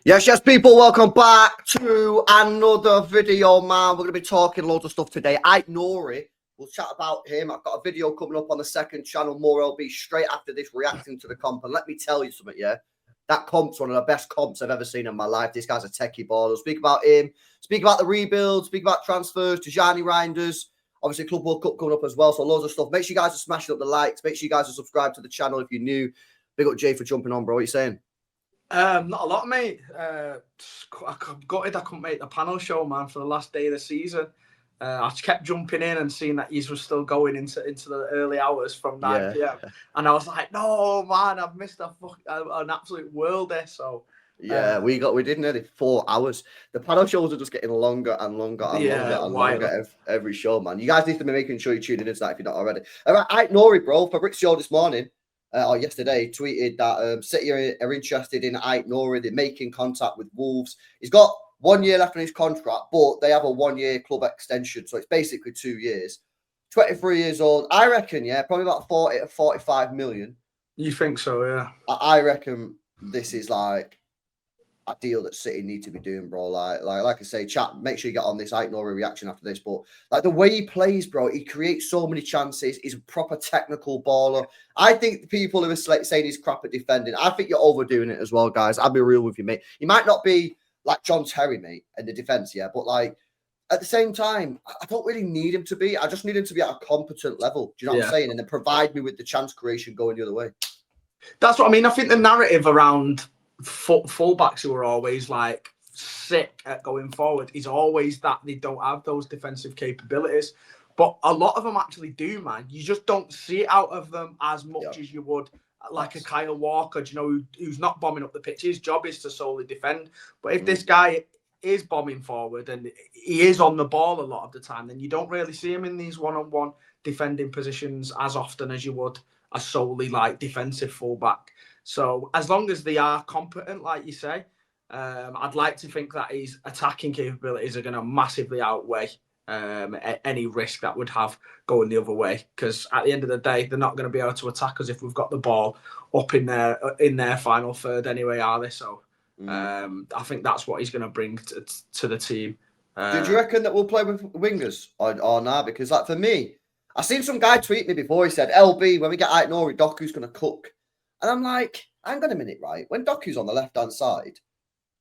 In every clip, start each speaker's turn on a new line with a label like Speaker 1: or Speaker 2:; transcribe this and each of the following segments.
Speaker 1: Yes, people, welcome back to another video, man. We're going to be talking loads of stuff today. Ait-Nouri, we'll chat about him. I've got a video coming up on the second channel, more LB, straight after this, reacting to the comp. And let me tell you something, yeah? That comp's one of the best comps I've ever seen in my life. This guy's a techie baller. Speak about him, speak about the rebuild, speak about transfers, Tijjani Reijnders. Obviously, Club World Cup coming up as well, so loads of stuff. Make sure you guys are smashing up the likes. Make sure you guys are subscribed to the channel if you're new. Big up Jay for jumping on, bro. What are you saying?
Speaker 2: Not a lot, mate. I'm gutted I couldn't make the panel show, man, for the last day of the season. I just kept jumping in and seeing that you were still going into the early hours from 9 p.m. And I was like, no, man, I've missed an absolute world there. So
Speaker 1: yeah, we did nearly 4 hours. The panel shows are just getting longer and longer and longer every show, man. You guys need to be making sure you're tuning into that if you're not already. All right, Ait-Nouri, bro. Fabrizio this morning. Or yesterday, tweeted that City are interested in Ait-Nouri. They're making contact with Wolves. He's got 1 year left on his contract, but they have a 1 year club extension, so it's basically 2 years. 23 years old. I reckon, yeah, probably about 40 to 45 million.
Speaker 2: You think so, yeah?
Speaker 1: I reckon this is like a deal that City need to be doing, bro. Like I say, chat, make sure you get on this Ait-Nouri reaction after this. But like the way he plays, bro, he creates so many chances. He's a proper technical baller. I think the people who are saying he's crap at defending, I think you're overdoing it as well, guys. I'll be real with you, mate. He might not be like John Terry, mate, in the defense, yeah, but like at the same time, I don't really need him to be. I just need him to be at a competent level. Do you know what I'm saying? And then provide me with the chance creation going the other way.
Speaker 2: That's what I mean. I think the narrative around fullbacks who are always like sick at going forward is always that they don't have those defensive capabilities, but a lot of them actually do, man. You just don't see it out of them as much as you would like a Kyle Walker, you know, who's not bombing up the pitch. His job is to solely defend, but if this guy is bombing forward and he is on the ball a lot of the time, then you don't really see him in these one-on-one defending positions as often as you would a solely like defensive fullback. So as long as they are competent, like you say, I'd like to think that his attacking capabilities are going to massively outweigh any risk that would have going the other way. Because at the end of the day, they're not going to be able to attack us if we've got the ball up in their final third anyway, are they? So I think that's what he's going to bring to the team.
Speaker 1: Did you reckon that we'll play with wingers or not? Because like for me, I seen some guy tweet me before. He said, "LB, when we get Ait-Nouri, Doku's going to cook." And I'm like, hang on a minute, right? When Doku's on the left-hand side,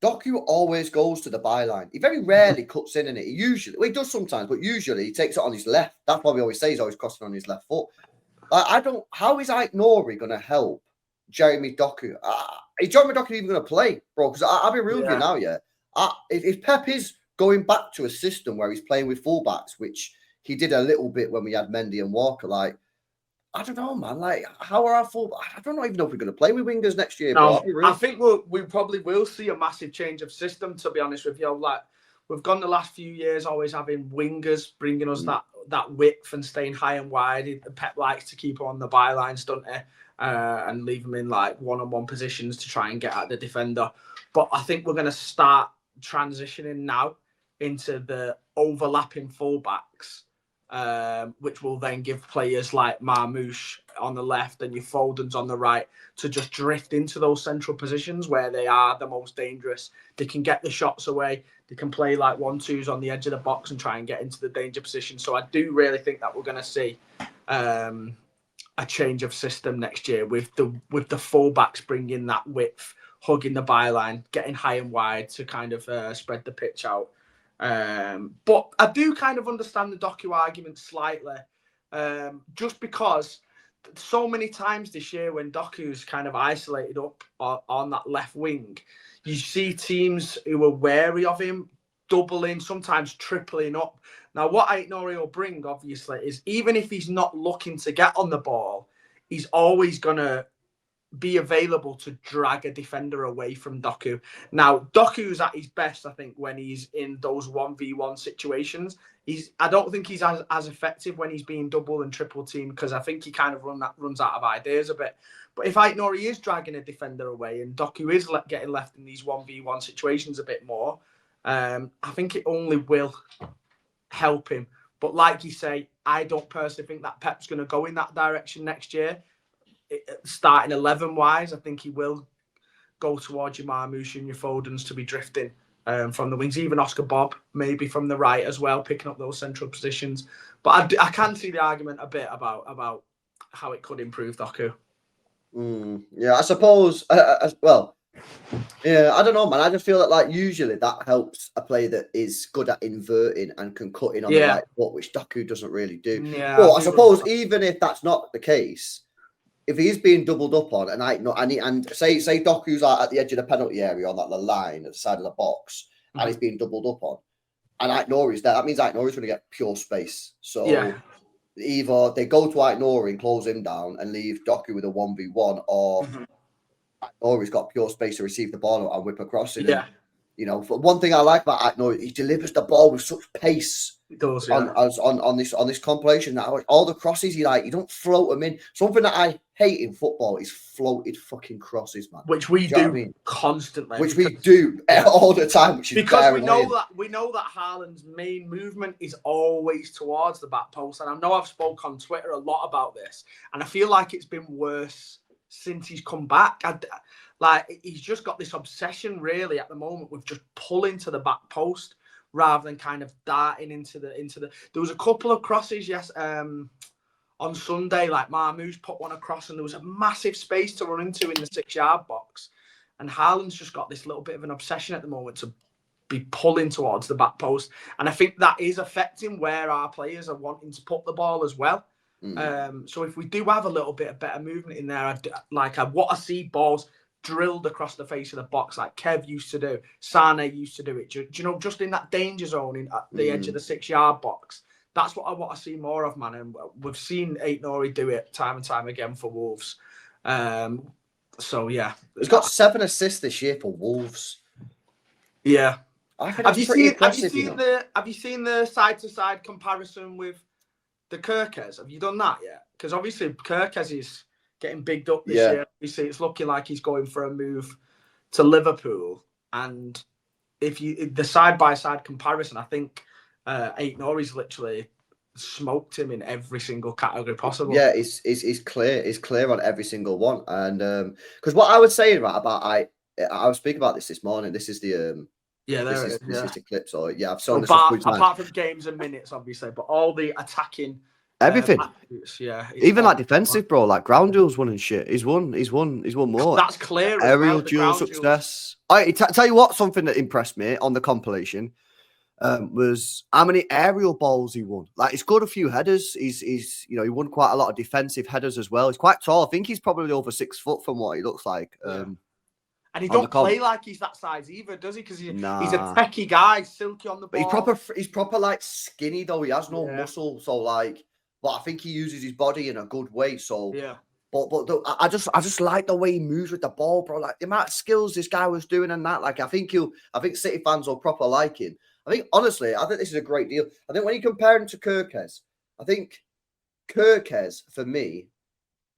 Speaker 1: Doku always goes to the byline. He very rarely cuts in it. He does sometimes, but usually he takes it on his left. That's what we always say. He's always crossing on his left foot. How is Ait-Nouri going to help Jeremy Doku? Is Jeremy Doku even going to play, bro? Because I'll be real with you now, yeah. If Pep is going back to a system where he's playing with fullbacks, which he did a little bit when we had Mendy and Walker, like, I don't know, man. Like, how are our full? I don't even know if we're going to play with wingers next year.
Speaker 2: No, I think we probably will see a massive change of system. To be honest with you, like we've gone the last few years always having wingers bringing us that width and staying high and wide. Pep likes to keep on the bylines, don't he? And leave them in like one-on-one positions to try and get at the defender. But I think we're going to start transitioning now into the overlapping fullbacks. Which will then give players like Marmoush on the left and your Foden's on the right to just drift into those central positions where they are the most dangerous. They can get the shots away. They can play like 1-2s on the edge of the box and try and get into the danger position. So I do really think that we're going to see a change of system next year with the fullbacks bringing that width, hugging the byline, getting high and wide to kind of spread the pitch out. But I do kind of understand the Doku argument slightly, just because so many times this year when Doku's kind of isolated up on that left wing, you see teams who are wary of him doubling, sometimes tripling up. Now, what Ait-Nouri will bring, obviously, is even if he's not looking to get on the ball, he's always going to be available to drag a defender away from Doku. Now, Doku's at his best, I think, when he's in those 1v1 situations. I don't think he's as effective when he's being double and triple teamed because I think he kind of runs out of ideas a bit. But if Ait-Nouri is dragging a defender away and Doku is getting left in these 1v1 situations a bit more, I think it only will help him. But like you say, I don't personally think that Pep's going to go in that direction next year. Starting 11 wise, I think he will go towards your Marmoush and your Fodens to be drifting from the wings. Even Oscar Bob, maybe from the right as well, picking up those central positions. But I can see the argument a bit about how it could improve Doku.
Speaker 1: Yeah, I suppose. Well, yeah, I don't know, man. I just feel that like usually that helps a player that is good at inverting and can cut in on the right foot, which Doku doesn't really do.
Speaker 2: Yeah,
Speaker 1: but I suppose even if that's not the case, if he's being doubled up on, and say Doku's like at the edge of the penalty area on the line at the side of the box, and he's being doubled up on, and Ait-Nouri's there, that means Ait-Nouri's going to get pure space. So either they go to Ait-Nouri and close him down and leave Doku with a 1v1, or Ait-Nouri's got pure space to receive the ball and whip across it.
Speaker 2: Yeah.
Speaker 1: And, one thing I like about Ait-Nouri, he delivers the ball with such pace.
Speaker 2: He does,
Speaker 1: on this compilation. Now all the crosses you don't float them in. Something that I hate in football is floated fucking crosses, man.
Speaker 2: Which we do constantly.
Speaker 1: Which we do all the time. Which is
Speaker 2: because we know that Haaland's main movement is always towards the back post, and I know I've spoke on Twitter a lot about this, and I feel like it's been worse since he's come back. He's just got this obsession really at the moment with just pulling to the back post, rather than kind of darting into the. There was a couple of crosses, on Sunday, like Marmoush put one across, and there was a massive space to run into in the 6-yard box. And Haaland's just got this little bit of an obsession at the moment to be pulling towards the back post, and I think that is affecting where our players are wanting to put the ball as well. So if we do have a little bit of better movement in there, I want to see balls drilled across the face of the box like Kev used to do, Sane used to do it. Do you know, just in that danger zone at the edge of the 6-yard box. That's what I want to see more of, man. And we've seen Ait-Nouri do it time and time again for Wolves. So yeah,
Speaker 1: he's got 7 assists this year for Wolves.
Speaker 2: Yeah.
Speaker 1: Have you seen
Speaker 2: the side-to-side comparison with the Kerkez? Have you done that yet? Because obviously Kerkez is getting bigged up this year. You see, it's looking like he's going for a move to Liverpool. And the side-by-side comparison, I think Ait-Nouri's literally smoked him in every single category possible.
Speaker 1: Yeah, it's clear on every single one. And because what I was saying about I was speaking about this morning. This is the this is the clip. So yeah, I've shown this
Speaker 2: apart from games and minutes, obviously, but all the attacking.
Speaker 1: Everything, even like defensive, bro, like ground duels won and shit. He's won more.
Speaker 2: That's clear.
Speaker 1: Aerial duel success. I tell you what, something that impressed me on the compilation was how many aerial balls he won. Like, he's scored a few headers. He won quite a lot of defensive headers as well. He's quite tall. I think he's probably over 6 foot from what he looks like.
Speaker 2: And he don't play like he's that size either, does he? Because he's a techie guy, silky on the ball.
Speaker 1: But he's proper like skinny though. He has no muscle, so like. But I think he uses his body in a good way. So
Speaker 2: yeah.
Speaker 1: But I just like the way he moves with the ball, bro. Like the amount of skills this guy was doing and that. Like I think City fans will proper like him. I think honestly, I think this is a great deal. I think when you compare him to Kerkez, I think Kerkez for me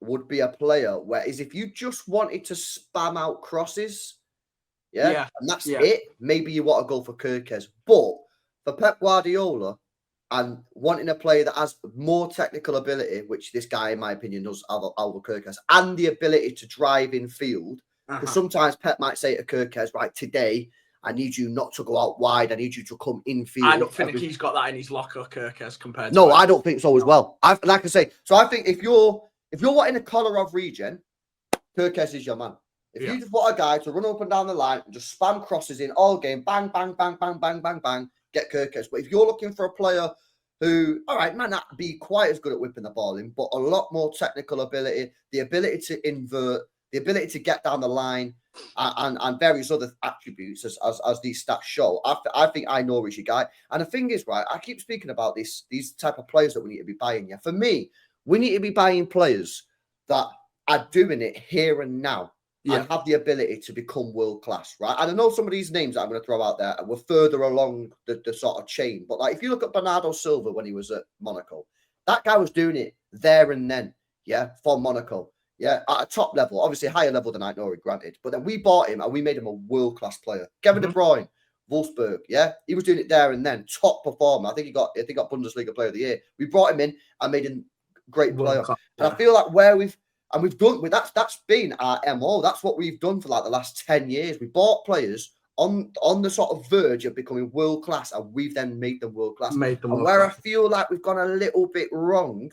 Speaker 1: would be a player whereas if you just wanted to spam out crosses, and that's it, maybe you want to go for Kerkez. But for Pep Guardiola, and wanting a player that has more technical ability, which this guy, in my opinion, does, Alvaro Kerkez, and the ability to drive in field. Because sometimes Pep might say to Kerkez, right, today, I need you not to go out wide. I need you to come in field.
Speaker 2: I don't think he's got that in his locker, Kerkez, compared to...
Speaker 1: No, I don't think so as well. I think if you're wanting a Kolarov regen, Kerkez is your man. If you just want a guy to run up and down the line and just spam crosses in all game, bang, bang, bang, bang, bang, bang, bang, get Kerkez. But if you're looking for a player who, all right, might not be quite as good at whipping the ball in, but a lot more technical ability, the ability to invert, the ability to get down the line, and various other attributes as these stats show, I think Ait-Nouri is your guy. And the thing is, right, I keep speaking about these type of players that we need to be buying. Yeah, for me, we need to be buying players that are doing it here and now. And have the ability to become world class, right? And I know some of these names that I'm going to throw out there were further along the sort of chain. But like if you look at Bernardo Silva when he was at Monaco, that guy was doing it there and then, for Monaco. Yeah, at a top level, obviously higher level than Ait-Nouri, granted. But then we bought him and we made him a world class player. Kevin De Bruyne, Wolfsburg, he was doing it there and then, top performer. I think he got Bundesliga Player of the Year. We brought him in and made him great player. And I feel like And we've done with that's been our MO. That's what we've done for like the last 10 years. We bought players on the sort of verge of becoming world class, and we've then made them world class. And where I feel like we've gone a little bit wrong,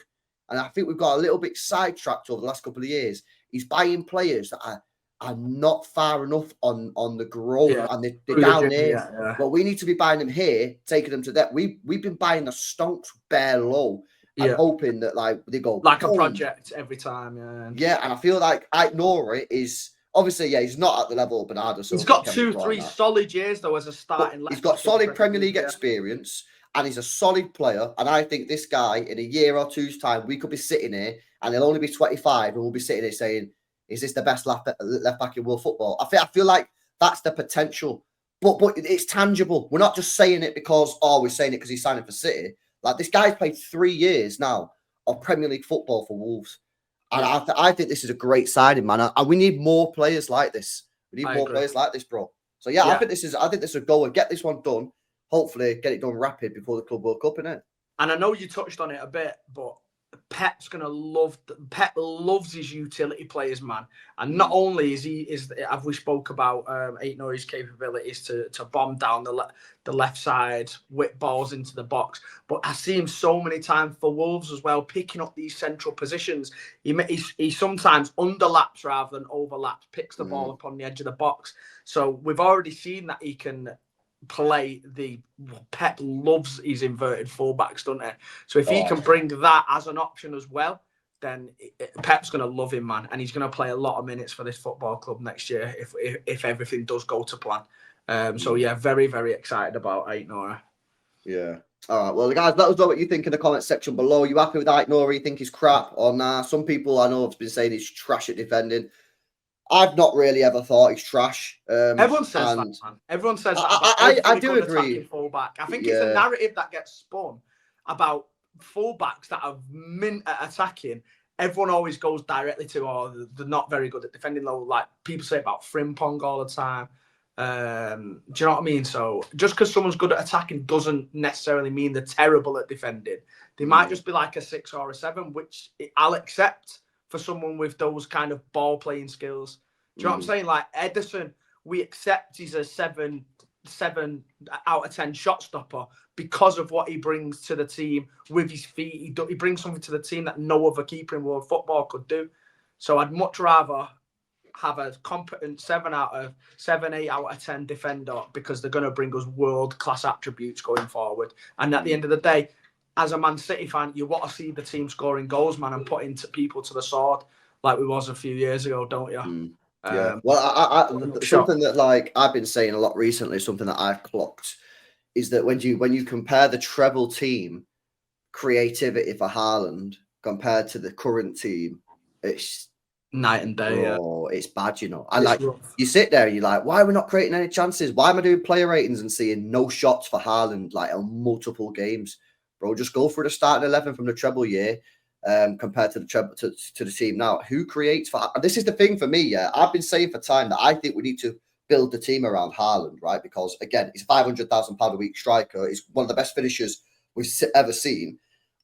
Speaker 1: and I think we've got a little bit sidetracked over the last couple of years, is buying players that are not far enough on the growth, and they're down here. But we need to be buying them here, taking them to that. We've been buying the stonks bare low. And hoping that like they go
Speaker 2: like a project every time,
Speaker 1: and I feel like Ait-Nouri is obviously he's not at the level of Bernardo.
Speaker 2: He's got 2-3 solid years though as a starting left.
Speaker 1: He's got solid Premier League experience, and he's a solid player. And I think this guy in a year or two's time, we could be sitting here, and he'll only be 25, and we'll be sitting here saying, "Is this the best left back in world football?" I feel like that's the potential, but it's tangible. We're not just saying it because we're saying it because he's signing for City. Like, this guy's played 3 years now of Premier League football for Wolves. And I think this is a great signing, man. And we need more players like this. We need more players like this, bro. So, I think this is a goal. Get this one done. Hopefully, get it done rapid before the Club World Cup, innit?
Speaker 2: And I know you touched on it a bit, but Pep loves his utility players, man. And not only have we spoke about Ait-Nouri's capabilities to bomb down the left side, whip balls into the box, but I see him so many times for Wolves as well, picking up these central positions. He sometimes underlaps rather than overlaps, picks the ball up on the edge of the box. So we've already seen that he can play Pep loves his inverted fullbacks, doesn't he? So if he can bring that as an option as well, then Pep's going to love him, man, and he's going to play a lot of minutes for this football club next year if everything does go to plan. So very, very excited about Ait-Nouri.
Speaker 1: Yeah. All right. Well, guys, let us know what you think in the comment section below. You happy with Ait-Nouri? You think he's crap or nah? Some people I know have been saying he's trash at defending. I've not really ever thought he's trash.
Speaker 2: Everyone says that, man. Everyone says that.
Speaker 1: I do agree.
Speaker 2: Fullback. I think it's a narrative that gets spun about fullbacks that are mint at attacking. Everyone always goes directly to, they're not very good at defending low. Like people say about Frimpong all the time. Do you know what I mean? So just because someone's good at attacking doesn't necessarily mean they're terrible at defending. They might just be like a 6 or a 7, which I'll accept for someone with those kind of ball playing skills. Do you know what I'm saying? Like Ederson, we accept he's a 7 out of 10 shot stopper because of what he brings to the team with his feet. He brings something to the team that no other keeper in world football could do. So I'd much rather have a competent 8 out of 10 defender because they're going to bring us world class attributes going forward. And at the end of the day, as a Man City fan, you want to see the team scoring goals, man, and putting people to the sword like we was a few years ago, don't you?
Speaker 1: Well, something that like I've been saying a lot recently, something that I've clocked, is that when you compare the treble team creativity for Haaland compared to the current team, it's
Speaker 2: night and day.
Speaker 1: It's bad, you know. And like you sit there and you're like, why are we not creating any chances? Why am I doing player ratings and seeing no shots for Haaland like on multiple games? Bro, just go for the starting 11 from the treble year compared to the treble to the team now. Who creates for? And this is the thing for me. Yeah, I've been saying for time that I think we need to build the team around Haaland, right? Because again, he's £500,000 a week striker. He's one of the best finishers we've ever seen,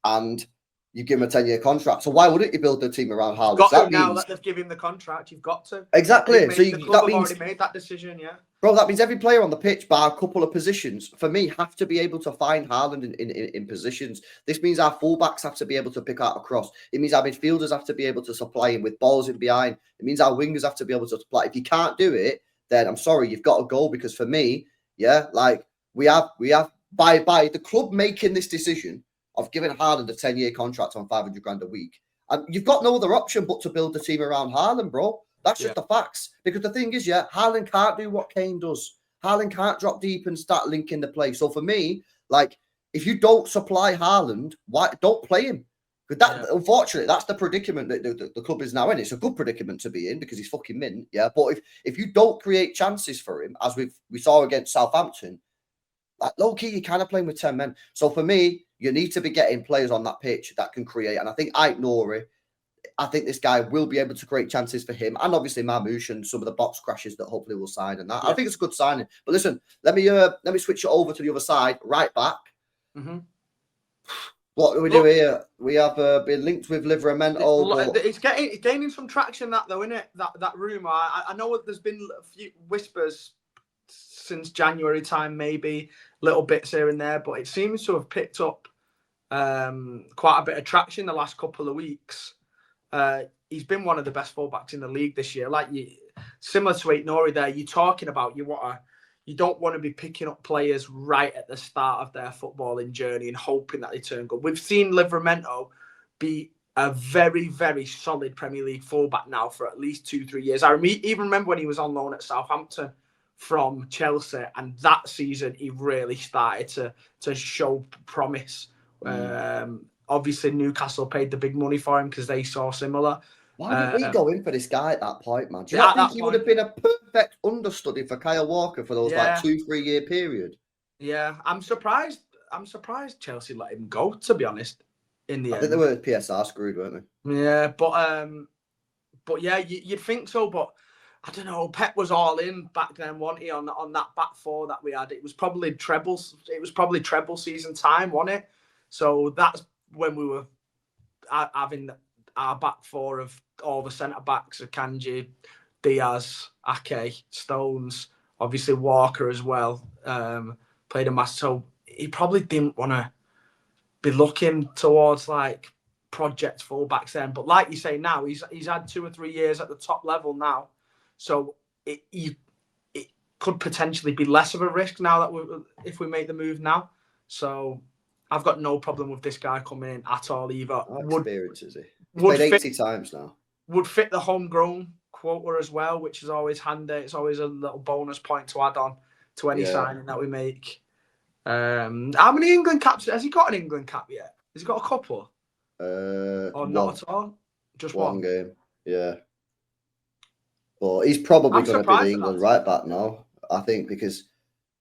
Speaker 1: and you give him a 10-year contract. So why wouldn't you build the team around Haaland?
Speaker 2: Now that they've given him the contract, you've got to.
Speaker 1: Exactly.
Speaker 2: The club have already made that decision, yeah.
Speaker 1: Bro, that means every player on the pitch, bar a couple of positions, for me, have to be able to find Haaland in positions. This means our fullbacks have to be able to pick out a cross. It means our midfielders have to be able to supply him with balls in behind. It means our wingers have to be able to supply. If you can't do it, then I'm sorry, you've got to go. Because for me, like we have by the club making this decision of giving Haaland a 10-year contract on $500,000 a week, and you've got no other option but to build the team around Haaland, bro. That's just the facts. Because the thing is, Haaland can't do what Kane does. Haaland can't drop deep and start linking the play. So for me, like, if you don't supply Haaland, why don't play him? Because unfortunately, that's the predicament that the club is now in. It's a good predicament to be in because he's fucking mint. Yeah, but if you don't create chances for him, as we saw against Southampton, like low key, you're kind of playing with 10 men. So for me, you need to be getting players on that pitch that can create. And I think Ait-Nouri, I think this guy will be able to create chances for him, and obviously Marmoush and some of the box crashes that hopefully will sign. And that I think it's a good signing. But listen, let me switch it over to the other side, right back. What do we do here? We have been linked with Livramento.
Speaker 2: It's gaining some traction, that though, isn't it? That rumour. I know there's been a few whispers since January time, maybe little bits here and there, but it seems to have picked up quite a bit of traction the last couple of weeks. He's been one of the best fullbacks in the league this year. Similar to Ait-Nouri there, you're talking about you don't want to be picking up players right at the start of their footballing journey and hoping that they turn good. We've seen Livramento be a very, very solid Premier League fullback now for at least 2-3 years. I even remember when he was on loan at Southampton from Chelsea, and that season he really started to show promise. Obviously, Newcastle paid the big money for him because they saw similar.
Speaker 1: Why did we go in for this guy at that point, man? Do you not think he would have been a perfect understudy for Kyle Walker for those 2-3 year period?
Speaker 2: Yeah, I'm surprised Chelsea let him go, to be honest. In the end,
Speaker 1: I think they were PSR screwed, weren't they?
Speaker 2: Yeah, but yeah, you'd think so. But I don't know. Pep was all in back then, wasn't he? On that back four that we had, it was probably treble season time, wasn't it? So that's when we were having our back four of all the centre backs of Kanji, Diaz, Ake, Stones, obviously Walker as well. Played a mass, so he probably didn't want to be looking towards project fullbacks then. But like you say, now he's had 2 or 3 years at the top level now, so it could potentially be less of a risk now that if we make the move now. So I've got no problem with this guy coming in at all either.
Speaker 1: What experience is he? He's played 80 times now. Would
Speaker 2: fit the homegrown quota as well, which is always handy. It's always a little bonus point to add on to any signing that we make. How many England caps? Has he got an England cap yet? Has he got a couple? Or not at all? Just one
Speaker 1: game. Yeah. But he's probably going to be the England right back now, I think, because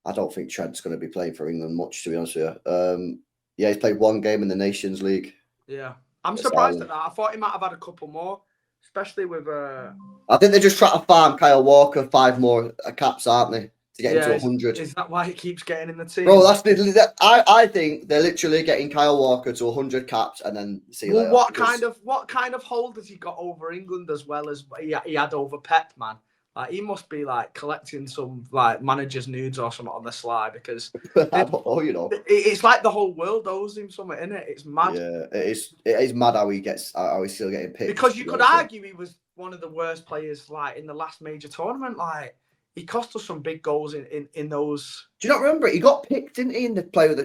Speaker 1: I don't think Trent's going to be playing for England much, to be honest with you. Yeah, he's played one game in the Nations League.
Speaker 2: Yeah. I'm surprised at that. I thought he might have had a couple more, especially with...
Speaker 1: I think they're just trying to farm Kyle Walker 5 more caps, aren't they? To get into 100.
Speaker 2: Is that why he keeps getting in the team?
Speaker 1: Bro, I think they're literally getting Kyle Walker to 100 caps and then see you later.
Speaker 2: What kind of hold has he got over England as well as he had over Pep, man? He must be collecting some manager's nudes or something on the sly, because it's like the whole world owes him something, isn't it? It's mad.
Speaker 1: Yeah, it is mad how he's still getting picked.
Speaker 2: Because you could argue he was one of the worst players in the last major tournament. He cost us some big goals in those.
Speaker 1: Do you not remember? He got picked, didn't he, in the player?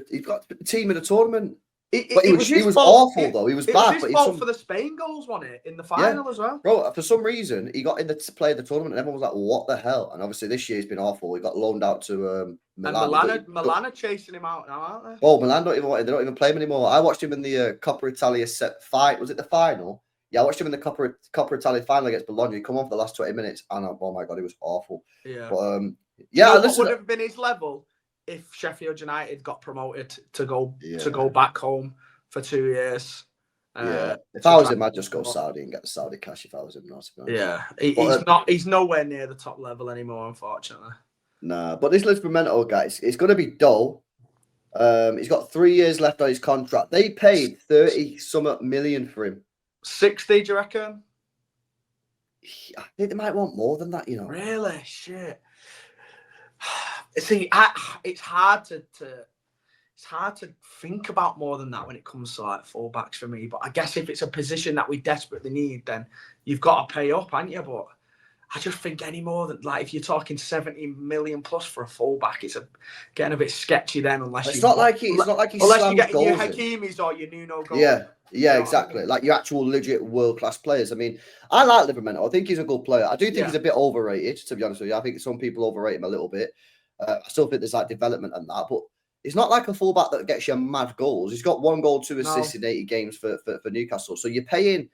Speaker 1: He got the team of the tournament. He was awful though. He was bad.
Speaker 2: It was his fault for the Spain goals, wasn't it, in the final as well?
Speaker 1: Bro, for some reason he got in the play of the tournament, and everyone was like, "What the hell?" And obviously this year he's been awful. He got loaned out to Milan.
Speaker 2: And Milan are chasing him out now, aren't they?
Speaker 1: Oh, Milan they don't even play him anymore. I watched him in the Coppa Italia fight. Was it the final? Yeah, I watched him in the Coppa Italia final against Bologna. He come on for the last 20 minutes, and oh my god, he was awful.
Speaker 2: Yeah.
Speaker 1: But
Speaker 2: what would have been his level if Sheffield United got promoted to go back home for 2 years?
Speaker 1: If I was him, I'd just go Saudi and get the Saudi cash. If I was him,
Speaker 2: he's nowhere near the top level anymore, unfortunately.
Speaker 1: Nah, but this Livramento guy, it's going to be dull. He's got 3 years left on his contract. They paid 30-something million for him.
Speaker 2: 60, do you reckon?
Speaker 1: I think they might want more than that,
Speaker 2: Really? Shit. See, it's hard to think about more than that when it comes to fullbacks for me. But I guess if it's a position that we desperately need, then you've got to pay up, haven't you? But I just think any more than if you're talking 70 million plus for a fullback, it's getting a bit sketchy then. Unless
Speaker 1: it's not like he's
Speaker 2: unless you get your Hakimis or your Nuno goals.
Speaker 1: Yeah, exactly. Your actual legit world-class players. I mean, I like Livramento. I think he's a good player. I do think he's a bit overrated, to be honest with you. I think some people overrate him a little bit. I still think there's development and that, but he's not like a fullback that gets you mad goals. He's got 1 goal, 2 assists in 80 games for Newcastle. So you're paying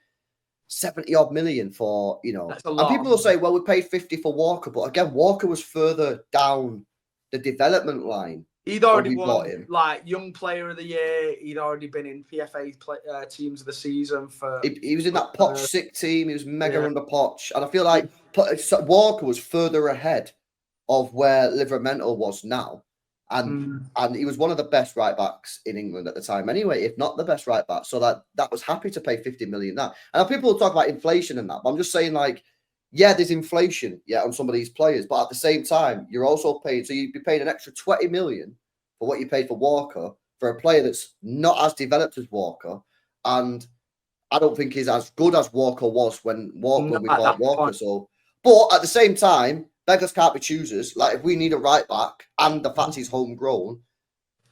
Speaker 1: 70-odd million for, and people will say, well, we paid 50 for Walker, but again, Walker was further down the development line.
Speaker 2: He'd already won Young Player of the Year. He'd already been in PFA teams of the season for.
Speaker 1: He was in that Poch sick team. He was mega under Poch, and I feel like Walker was further ahead of where Livramento was now. And he was one of the best right backs in England at the time anyway, if not the best right back. So that was happy to pay 50 million that. And people will talk about inflation and that, but I'm just saying, like, yeah, there's inflation, on some of these players, but at the same time, you're also paid. So you'd be paid an extra 20 million for what you paid for Walker, for a player that's not as developed as Walker, and I don't think he's as good as Walker was when we bought Walker. Point. So, but at the same time, beggars can't be choosers. Like, if we need a right back and the fact he's homegrown,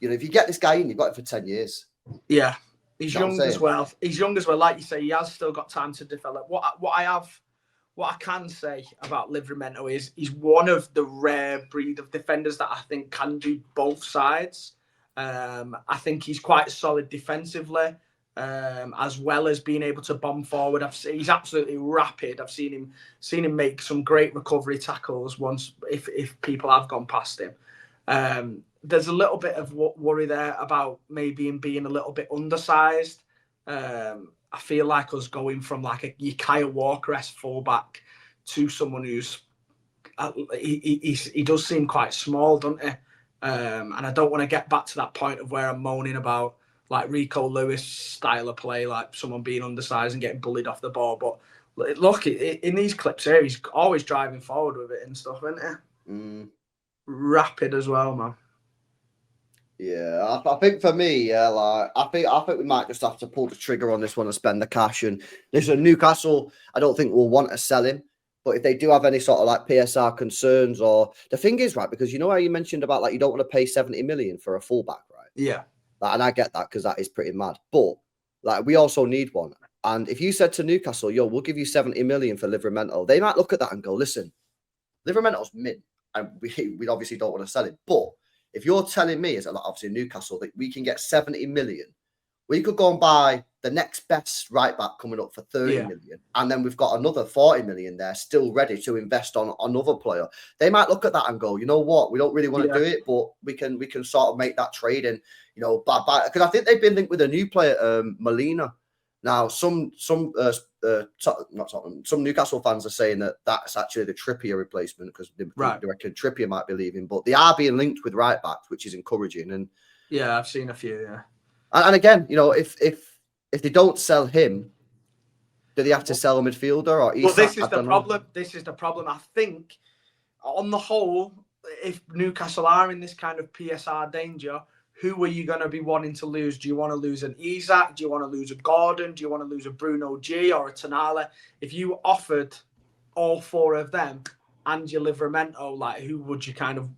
Speaker 1: if you get this guy in, you've got it for 10 years.
Speaker 2: Yeah, he's young as well. He's young as well. Like you say, he has still got time to develop. What I can say about Livramento is he's one of the rare breed of defenders that I think can do both sides. I think he's quite solid defensively, as well as being able to bomb forward. He's absolutely rapid. I've seen him make some great recovery tackles once if people have gone past him. There's a little bit of worry there about maybe him being a little bit undersized. I feel like us going from like a Kyle Walker-esque fullback to someone who's he does seem quite small, doesn't he? And I don't want to get back to that point of where I'm moaning about like Rico Lewis style of play, like someone being undersized and getting bullied off the ball. But look, in these clips here, he's always driving forward with it and stuff, isn't he? Rapid as well, man.
Speaker 1: Yeah, I think for me, I think we might just have to pull the trigger on this one and spend the cash. And listen, Newcastle, I don't think will want to sell him, but if they do have any sort of like PSR concerns, or the thing is, right, because you know how you mentioned about like you don't want to pay 70 million for a fullback, right?
Speaker 2: Yeah,
Speaker 1: and I get that because that is pretty mad. But like we also need one. And if you said to Newcastle, "Yo, we'll give you 70 million for Livramento," they might look at that and go, "Listen, Livramento's mid, and we obviously don't want to sell it, but." If you're telling me, as obviously Newcastle, that we can get 70 million, we could go and buy the next best right back coming up for 30 million. And then we've got another 40 million there still ready to invest on another player. They might look at that and go, you know what? We don't really want to do it, but we can sort of make that trade. And, because I think they've been linked with a new player, Molina. Now, some Newcastle fans are saying that that's actually the Trippier replacement because they reckon Trippier might be leaving, but they are being linked with right backs, which is encouraging. And
Speaker 2: yeah, I've seen a few. Yeah,
Speaker 1: and again, if they don't sell him, do they have to sell a midfielder or?
Speaker 2: Well, this is the problem. This is the problem. I think, on the whole, if Newcastle are in this kind of PSR danger, who are you going to be wanting to lose? Do you want to lose an Isak? Do you want to lose a Gordon? Do you want to lose a Bruno G or a Tonali? If you offered all four of them and your Livramento, like who would you kind of,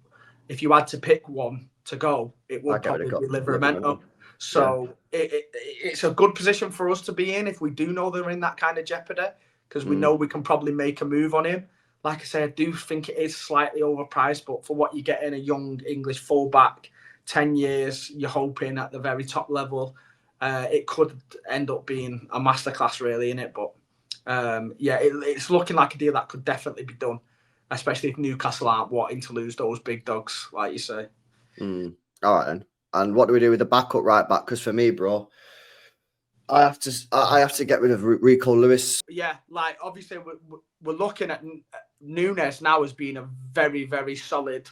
Speaker 2: if you had to pick one to go, it would probably be Livramento. So it's a good position for us to be in if we do know they're in that kind of jeopardy, because we know we can probably make a move on him. Like I say, I do think it is slightly overpriced, but for what you get in a young English fullback, 10 years, you're hoping at the very top level, it could end up being a masterclass really in it. But it's looking like a deal that could definitely be done, especially if Newcastle aren't wanting to lose those big dogs, like you say.
Speaker 1: All right then. And what do we do with the backup right back? Because for me, bro, I have to get rid of Rico Lewis.
Speaker 2: Yeah, like obviously we're looking at Nunes now as being a very, very solid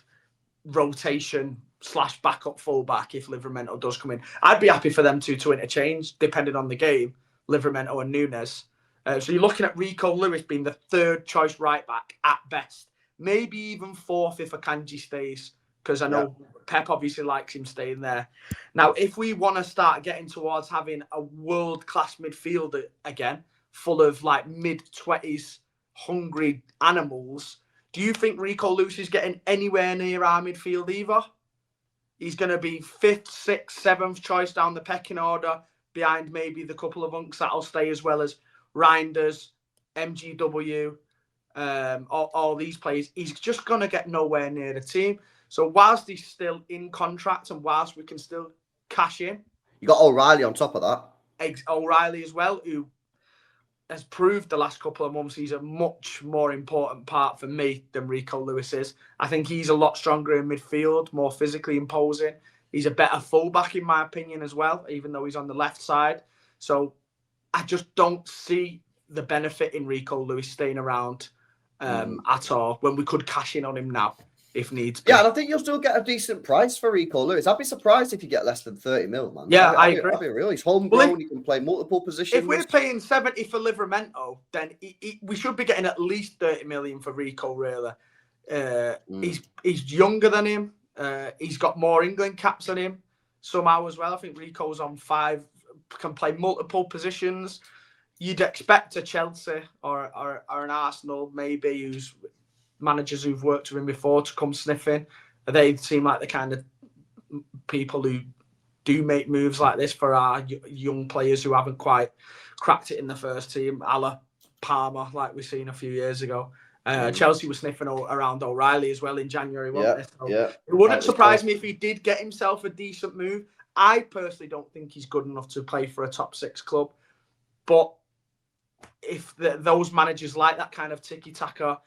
Speaker 2: rotation / backup fullback if Livramento does come in. I'd be happy for them to interchange depending on the game, Livramento and Nunes. So you're looking at Rico Lewis being the third choice right back at best, maybe even fourth if Akanji stays, because I know Pep obviously likes him staying there. Now, if we want to start getting towards having a world-class midfielder again, full of like mid-20s hungry animals, do you think Rico Lewis is getting anywhere near our midfield either? He's going to be 5th, 6th, 7th choice down the pecking order, behind maybe the couple of unks that'll stay, as well as Reijnders, MGW, all these players. He's just going to get nowhere near the team. So whilst he's still in contract and whilst we can still cash in.
Speaker 1: You got O'Reilly on top of that.
Speaker 2: O'Reilly as well, who has proved the last couple of months he's a much more important part for me than Rico Lewis is. I think he's a lot stronger in midfield, more physically imposing. He's a better fullback in my opinion as well, even though he's on the left side. So I just don't see the benefit in Rico Lewis staying around at all when we could cash in on him now. if needs be.
Speaker 1: Yeah, and I think you'll still get a decent price for Rico Lewis. I'd be surprised if you get less than 30 mil, man.
Speaker 2: Yeah, I agree.
Speaker 1: I'll be real. He's homegrown. He can play multiple positions.
Speaker 2: If we're paying 70 for Livramento, then we should be getting at least 30 million for Rico, really. He's younger than him. He's got more England caps than him somehow as well. I think Rico's on 5, can play multiple positions. You'd expect a Chelsea or an Arsenal, maybe, who's managers who've worked with him before, to come sniffing. They seem like the kind of people who do make moves like this for our young players who haven't quite cracked it in the first team, a la Palmer, like we've seen a few years ago. Chelsea was sniffing around O'Reilly as well in January, wasn't it? So it wouldn't surprise me if he did get himself a decent move. I personally don't think he's good enough to play for a top 6 club. But if those managers like that kind of tiki-taka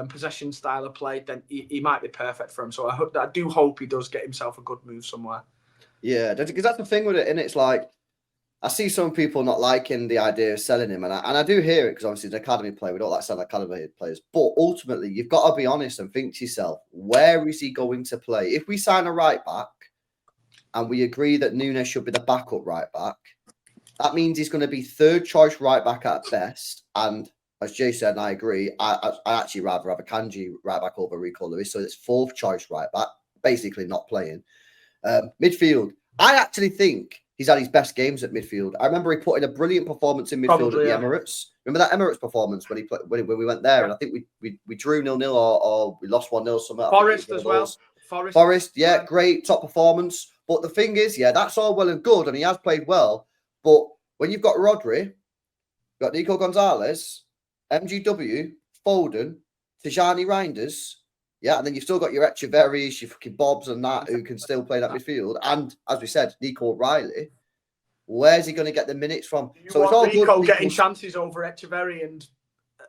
Speaker 2: possession style of play, then he might be perfect for him. So I do hope he does get himself a good move somewhere. Yeah,
Speaker 1: because that's the thing with it, and it's like, I see some people not liking the idea of selling him, and I do hear it, because obviously he's an academy player. We don't like selling academy players. But ultimately, you've got to be honest and think to yourself, where is he going to play? If we sign a right back, and we agree that Nunes should be the backup right back, that means he's going to be third choice right back at best. And as Jay said, and I agree, I actually rather have a Kanji right back over Rico Lewis. So it's fourth choice right back, basically not playing. Midfield, I actually think he's had his best games at midfield. I remember he put in a brilliant performance in midfield at the Emirates. Remember that Emirates performance when he played, when we went there? And I think we drew 0-0 or we lost 1-0 something.
Speaker 2: Forest as well.
Speaker 1: Forest, yeah, great top performance. But the thing is, yeah, that's all well and good, and he has played well. But when you've got Rodri, you've got Nico Gonzalez, MGW, Foden, Tijjani Reijnders, yeah, and then you've still got your Echeverries, your fucking Bobs and that, who can still play that midfield. And, as we said, Nico O'Reilly. Where's he going to get the minutes from?
Speaker 2: So it's all Nico good. Getting chances over Echeverry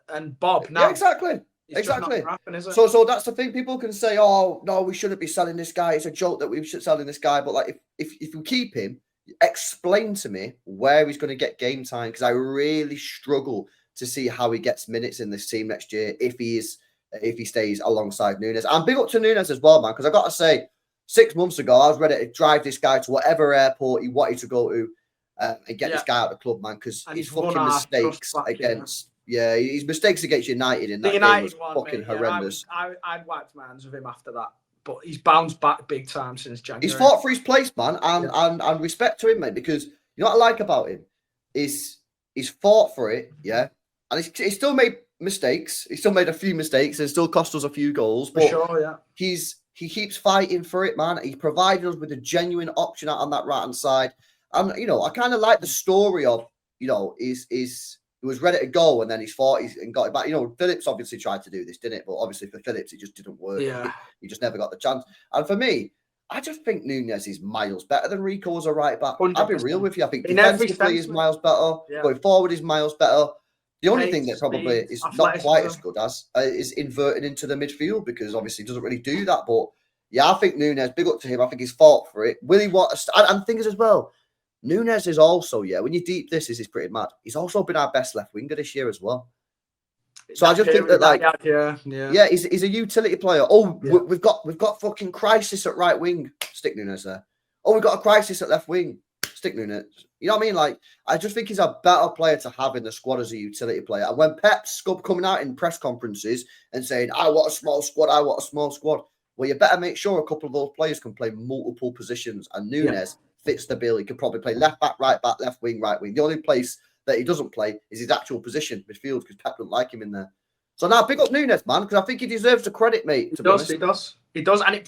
Speaker 2: and Bob now.
Speaker 1: Yeah, exactly. Exactly. Happen, so that's the thing. People can say, "Oh no, we shouldn't be selling this guy. It's a joke that we should selling this guy." But like, if we keep him, explain to me where he's going to get game time, because I really struggle to see how he gets minutes in this team next year if he stays alongside Nunes. And big up to Nunes as well, man, because I got to say, 6 months ago I was ready to drive this guy to whatever airport he wanted to go to and get this guy out of the club, man, because his fucking mistakes against. Yeah, his mistakes against United in that game was fucking horrendous.
Speaker 2: I'd wiped my hands with him after that. But he's bounced back big time since January.
Speaker 1: He's fought for his place, man, and respect to him, mate, because you know what I like about him is he's fought for it, yeah, and he's still made mistakes. He's still made a few mistakes and still cost us a few goals. But
Speaker 2: sure, yeah.
Speaker 1: He keeps fighting for it, man. He's provided us with a genuine option out on that right-hand side. And, you know, I kind of like the story of, you know, he was ready to go, and then he's fought and got it back. You know, Phillips obviously tried to do this, didn't it? But obviously for Phillips, it just didn't work.
Speaker 2: Yeah.
Speaker 1: He just never got the chance. And for me, I just think Nunes is miles better than Rico as a right back. 100%. I'll be real with you. I think defensively is miles better. Yeah. Going forward is miles better. The only thing that probably is not quite as good as is inverting into the midfield, because obviously he doesn't really do that. But yeah, I think Nunes, big up to him. I think he's fought for it. Will he want to? And the thing is as well, Nunes is also, yeah, when you deep this is pretty mad. He's also been our best left winger this year as well. So I just think that, like, yeah, he's a utility player. Oh, yeah. we've got fucking crisis at right wing. Stick Nunes there. Oh, we've got a crisis at left wing. Stick Nunes. You know what I mean? Like, I just think he's a better player to have in the squad as a utility player. And when Pep's coming out in press conferences and saying, "I want a small squad, I want a small squad," well, you better make sure a couple of those players can play multiple positions. And Nunes fits the bill. He could probably play left back, left wing, right wing. The only place that he doesn't play is his actual position, midfield, because Pep doesn't like him in there. So now pick up Nunes, man, because I think he deserves the credit, mate.
Speaker 2: He does, and it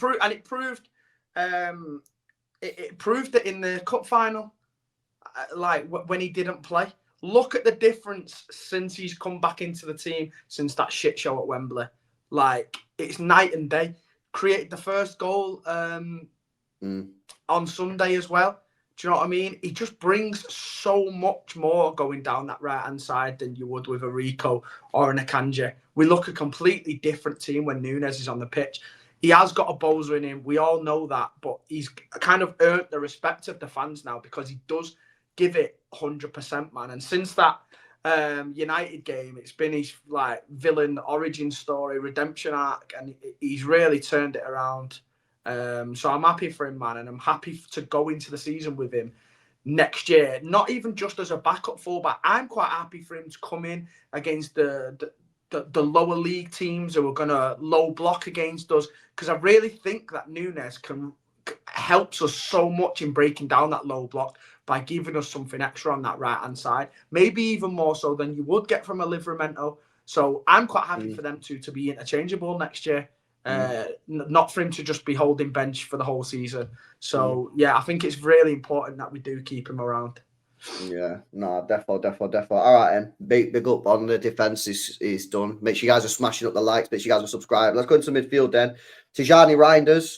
Speaker 2: proved that in the cup final, like when he didn't play. Look at the difference since he's come back into the team since that shit show at Wembley. Like, it's night and day. Created the first goal on Sunday as well. Do you know what I mean? He just brings so much more going down that right-hand side than you would with a Rico or an Akanji. We look a completely different team when Nunes is on the pitch. He has got a bowser in him. We all know that. But he's kind of earned the respect of the fans now, because he does give it 100%, man. And since that United game. It's been his like villain origin story, redemption arc, and he's really turned it around. So I'm happy for him, man, and I'm happy to go into the season with him next year. Not even just as a backup fullback. I'm quite happy for him to come in against the lower league teams who are going to low block against us, because I really think that Nunes helps us so much in breaking down that low block by giving us something extra on that right hand side, maybe even more so than you would get from a Livramento. So I'm quite happy for them to be interchangeable next year. Not for him to just be holding bench for the whole season. So yeah, I think it's really important that we do keep him around.
Speaker 1: Yeah, no, definitely. All right, then. Big up on the defense is done. Make sure you guys are smashing up the likes. Make sure you guys are subscribed. Let's go into midfield then. Tijjani Reijnders.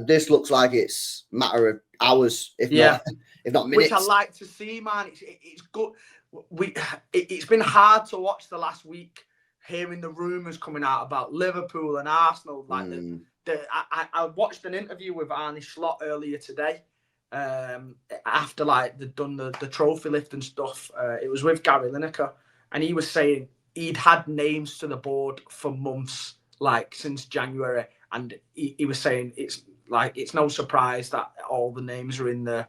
Speaker 1: This looks like it's a matter of hours, if not minutes.
Speaker 2: Which I like to see, man. It's good. It's been hard to watch the last week, hearing the rumours coming out about Liverpool and Arsenal. Like I watched an interview with Arne Slot earlier today. After like they'd done the trophy lift and stuff, it was with Gary Lineker, and he was saying he'd had names to the board for months, like since January, and he was saying it's no surprise that all the names are in the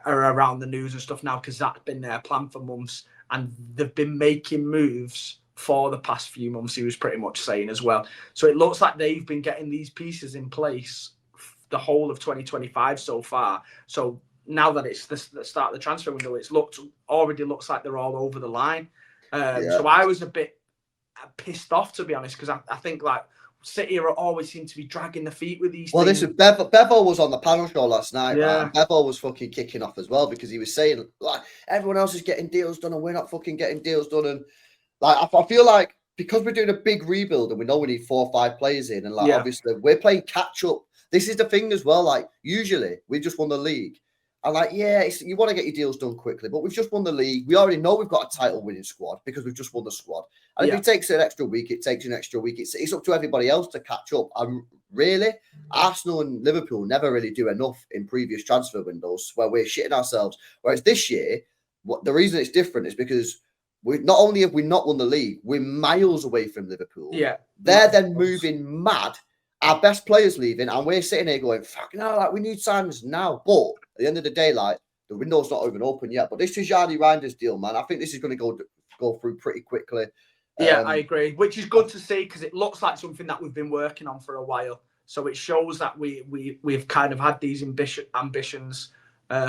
Speaker 2: are around the news and stuff now, because that's been their plan for months, and they've been making moves for the past few months. He was pretty much saying as well. So it looks like they've been getting these pieces in place the whole of 2025 so far. So now that it's the start of the transfer window, already looks like they're all over the line. So I was a bit pissed off, to be honest, because I think like City always seem to be dragging the feet with these things.
Speaker 1: This is Bevo was on the panel show last night. Yeah. Right? Bevo was fucking kicking off as well, because he was saying like everyone else is getting deals done and we're not fucking getting deals done. And like I feel like because we're doing a big rebuild and we know we need 4 or 5 players in, and like obviously we're playing catch up. This is the thing as well. Like usually we just won the league. And like, you want to get your deals done quickly, but we've just won the league. We already know we've got a title-winning squad because we've just won the squad. And if it takes an extra week, it takes an extra week. It's up to everybody else to catch up. And really, Arsenal and Liverpool never really do enough in previous transfer windows where we're shitting ourselves. Whereas this year, the reason it's different is because not only have we not won the league, we're miles away from Liverpool.
Speaker 2: Yeah,
Speaker 1: they're then moving mad. Our best players leaving, and we're sitting here going, "Fucking hell, like we need signings now." But at the end of the day, like the window's not even open yet. But this Tijjani Reijnders deal, man, I think this is going to go through pretty quickly.
Speaker 2: Yeah, I agree. Which is good to see, because it looks like something that we've been working on for a while. So it shows that we've kind of had these ambitions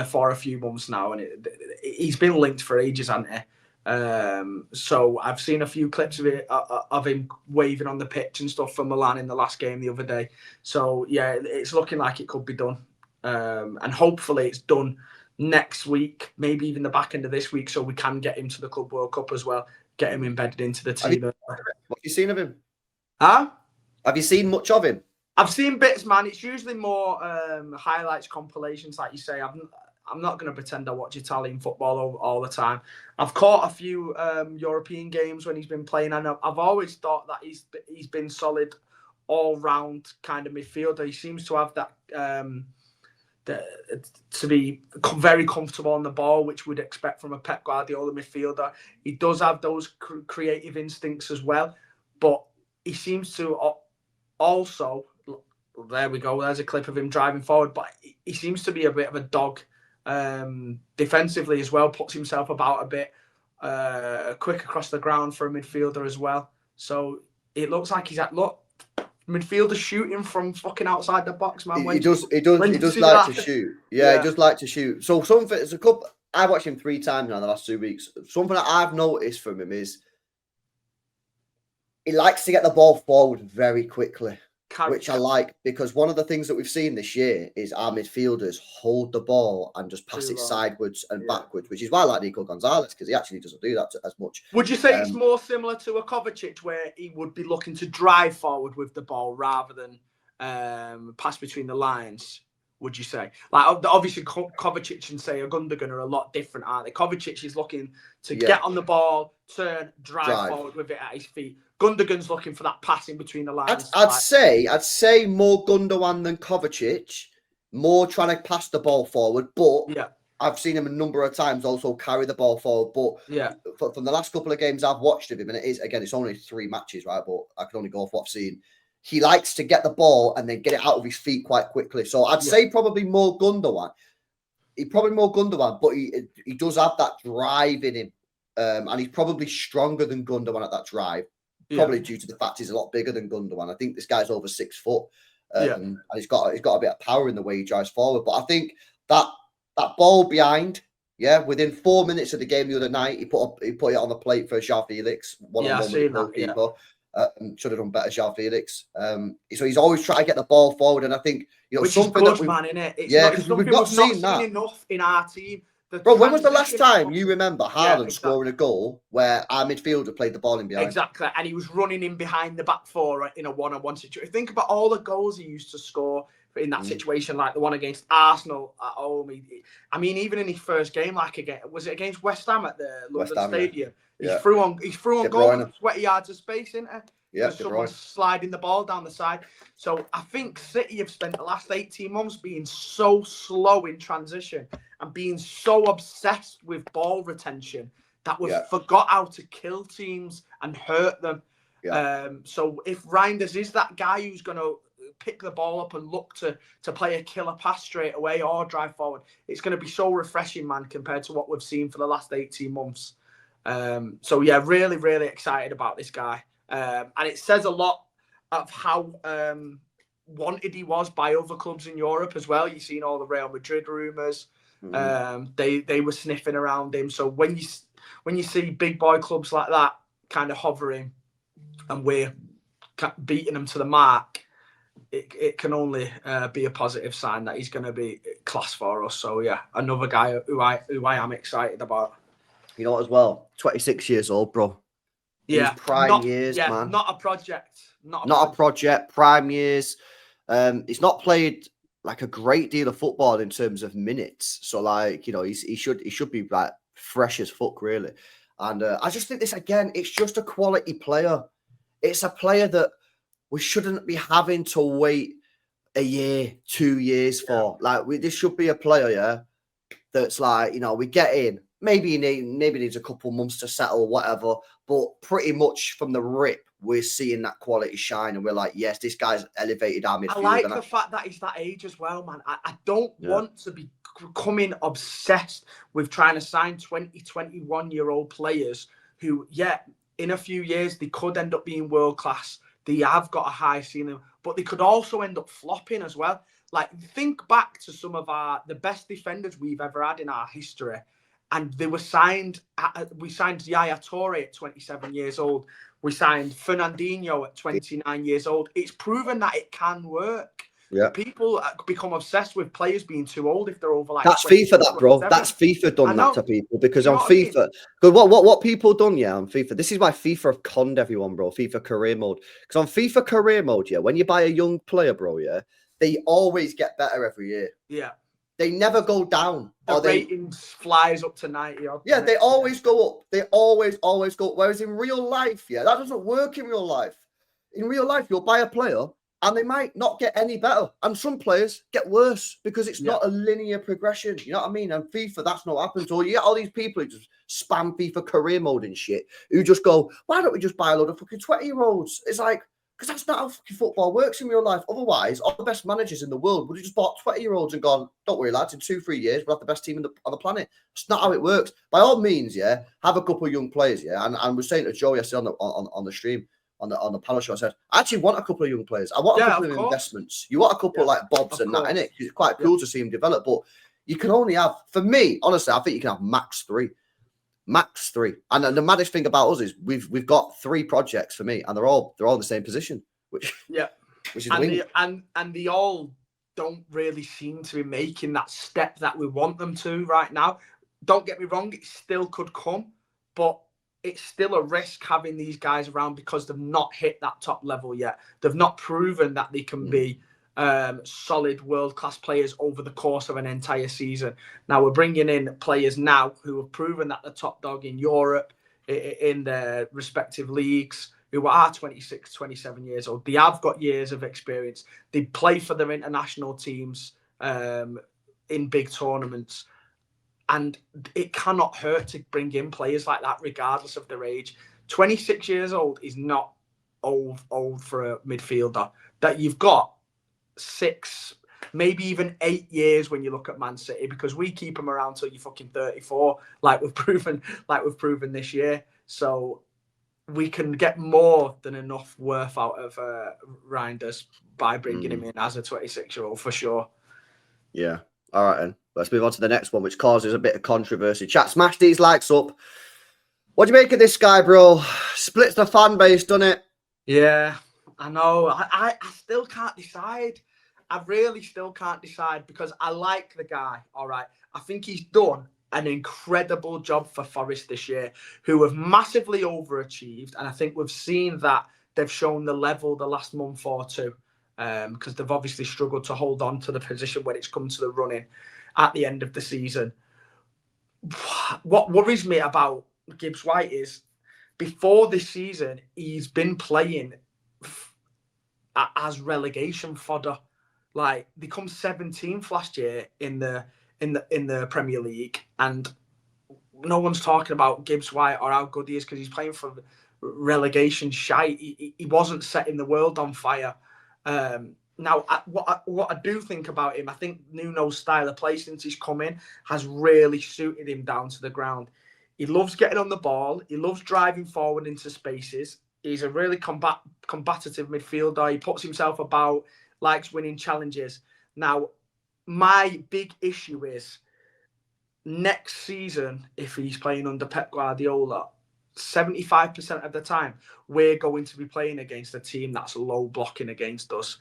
Speaker 2: for a few months now, and he's been linked for ages, hasn't he? So I've seen a few clips of it of him waving on the pitch and stuff for Milan in the last game the other day. So yeah, it's looking like it could be done, and hopefully it's done next week, maybe even the back end of this week, so we can get him to the Club World Cup as well, get him embedded into the team.
Speaker 1: What have you seen of him?
Speaker 2: Huh?
Speaker 1: Have you seen much of him?
Speaker 2: I've seen bits, man. It's usually more highlights, compilations, like you say. I'm not going to pretend I watch Italian football all the time. I've caught a few European games when he's been playing, and I've always thought that he's been solid all-round kind of midfielder. He seems to have that to be very comfortable on the ball, which we'd expect from a Pep Guardiola midfielder. He does have those creative instincts as well, but he seems to also, there we go, there's a clip of him driving forward, but he seems to be a bit of a dog defensively as well, puts himself about a bit, quick across the ground for a midfielder as well. So it looks like he's midfielder shooting from fucking outside the box, man.
Speaker 1: He does like to shoot. Yeah, he does like to shoot. So something, it's a couple. I watched him 3 times now in the last 2 weeks. Something that I've noticed from him is he likes to get the ball forward very quickly. Which I like, because one of the things that we've seen this year is our midfielders hold the ball and just pass it sideways and backwards, which is why I like Nico Gonzalez, because he actually doesn't do that as much.
Speaker 2: Would you say it's more similar to a Kovacic, where he would be looking to drive forward with the ball rather than pass between the lines? Would you say? Like, obviously Kovacic and say Gundogan are a lot different, aren't they? Kovacic is looking to get on the ball, turn, drive forward with it at his feet. Gundogan's looking for that passing between the lines.
Speaker 1: I'd say more Gundogan than Kovacic, more trying to pass the ball forward. But I've seen him a number of times also carry the ball forward. But from the last couple of games I've watched of him, and it's only 3 matches, right? But I can only go off what I've seen. He likes to get the ball and then get it out of his feet quite quickly. So I'd say probably more Gundogan. But he does have that drive in him. And he's probably stronger than Gundogan at that drive. Probably due to the fact he's a lot bigger than Gundogan. I think this guy's over 6 foot. And he's got a bit of power in the way he drives forward. But I think that ball behind, within 4 minutes of the game the other night, he put it on the plate for João Felix. One-on-one with the goalkeeper. Should have done better, João Felix. So he's always trying to get the ball forward, and I think
Speaker 2: which
Speaker 1: something
Speaker 2: is good, man, isn't it?
Speaker 1: Because we've not seen that
Speaker 2: enough in our team.
Speaker 1: Bro, when was the last time you remember Haaland scoring a goal where our midfielder played the ball in behind?
Speaker 2: Exactly, and he was running in behind the back four in a one-on-one situation. Think about all the goals he used to score in that situation, like the one against Arsenal at home. I mean, even in his first game, was it against West Ham at the London Stadium? He threw on goal, 20 yards of space, isn't it?
Speaker 1: Yeah,
Speaker 2: someone sliding the ball down the side. So I think City have spent the last 18 months being so slow in transition and being so obsessed with ball retention that we've forgot how to kill teams and hurt them. So if Reijnders is that guy who's going to pick the ball up and look to play a killer pass straight away or drive forward, it's going to be so refreshing, man, compared to what we've seen for the last 18 months. So yeah, really, really excited about this guy. And it says a lot of how wanted he was by other clubs in Europe as well. You've seen all the Real Madrid rumours. They were sniffing around him. So when you see big boy clubs like that kind of hovering and we're beating them to the mark, it can only be a positive sign that he's going to be class for us. So yeah, another guy who I am excited about.
Speaker 1: You know what, as well, 26 years old, bro.
Speaker 2: Yeah,
Speaker 1: prime years, man.
Speaker 2: Not a project. Not
Speaker 1: a project. Prime years. He's not played like a great deal of football in terms of minutes. So like, he should be like fresh as fuck, really. And I just think this again. It's just a quality player. It's a player that we shouldn't be having to wait a year, 2 years for. Like, this should be a player, that's like, we get in. Maybe he needs a couple months to settle, whatever. But pretty much from the rip, we're seeing that quality shine, and we're like, yes, this guy's elevated our midfield.
Speaker 2: I like the fact that he's that age as well, man. I don't want to be becoming obsessed with trying to sign 20, 21-year-old players who, in a few years, they could end up being world class. They have got a high ceiling, but they could also end up flopping as well. Like, think back to some of the best defenders we've ever had in our history. And they were signed. We signed Yaya Toure at 27 years old. We signed Fernandinho at 29 years old. It's proven that it can work. Yeah. People become obsessed with players being too old if they're over like.
Speaker 1: That's FIFA, that, bro. That's FIFA done that to people, because on FIFA, because what people done, on FIFA. This is why FIFA have conned everyone, bro. FIFA career mode. Because on FIFA career mode, when you buy a young player, bro, they always get better every year.
Speaker 2: Yeah.
Speaker 1: They never go down.
Speaker 2: The ratings flies up to 90.
Speaker 1: Yeah, they always go up. They always go up. Whereas in real life, that doesn't work in real life. In real life, you'll buy a player and they might not get any better. And some players get worse because it's not a linear progression. You know what I mean? And FIFA, that's not happened. So you get all these people who just spam FIFA career mode and shit, who just go, why don't we just buy a load of fucking 20-year-olds? It's like, because that's not how fucking football works in real life. Otherwise, all the best managers in the world would have just bought 20-year-olds and gone, don't worry, lads, in 2-3 years, we'll have the best team on the planet. It's not how it works. By all means, have a couple of young players, and we're saying to Joe yesterday on the stream, on the panel show, I said, I actually want a couple of young players. I want a couple of investments. You want a couple like Bobs and that, innit? It's quite cool to see him develop, but you can only have, for me, honestly, I think you can have max 3. Max 3. And the maddest thing about us is we've got 3 projects for me, and they're all in the same position. Which is
Speaker 2: and they all don't really seem to be making that step that we want them to right now. Don't get me wrong, it still could come, but it's still a risk having these guys around because they've not hit that top level yet. They've not proven that they can be solid world-class players over the course of an entire season. Now we're bringing in players now who have proven that the top dog in Europe, in their respective leagues, who are 26, 27 years old. They have got years of experience. They play for their international teams in big tournaments. And it cannot hurt to bring in players like that, regardless of their age. 26 years old is not old for a midfielder. That you've got 6, maybe even 8 years when you look at Man City, because we keep them around till you're fucking 34, like we've proven this year. So we can get more than enough worth out of Reijnders by bringing him in as a 26-year-old for sure.
Speaker 1: Yeah. All right, then. Let's move on to the next one, which causes a bit of controversy. Chat, smash these likes up. What do you make of this guy, bro? Splits the fan base, doesn't it?
Speaker 2: Yeah, I know. I still can't decide. I really still can't decide, because I like the guy, all right? I think he's done an incredible job for Forest this year, who have massively overachieved. And I think we've seen that they've shown the level the last month or two, because they've obviously struggled to hold on to the position when it's come to the running at the end of the season. What worries me about Gibbs-White is, before this season, he's been playing as relegation fodder. Like, they come 17th last year in the Premier League, and no one's talking about Gibbs-White or how good he is because he's playing for relegation shite. He wasn't setting the world on fire. Now, what I do think about him, I think Nuno's style of play since he's come in has really suited him down to the ground. He loves getting on the ball. He loves driving forward into spaces. He's a really combative midfielder. He puts himself about, likes winning challenges. Now, my big issue is next season, if he's playing under Pep Guardiola, 75% of the time, we're going to be playing against a team that's low blocking against us.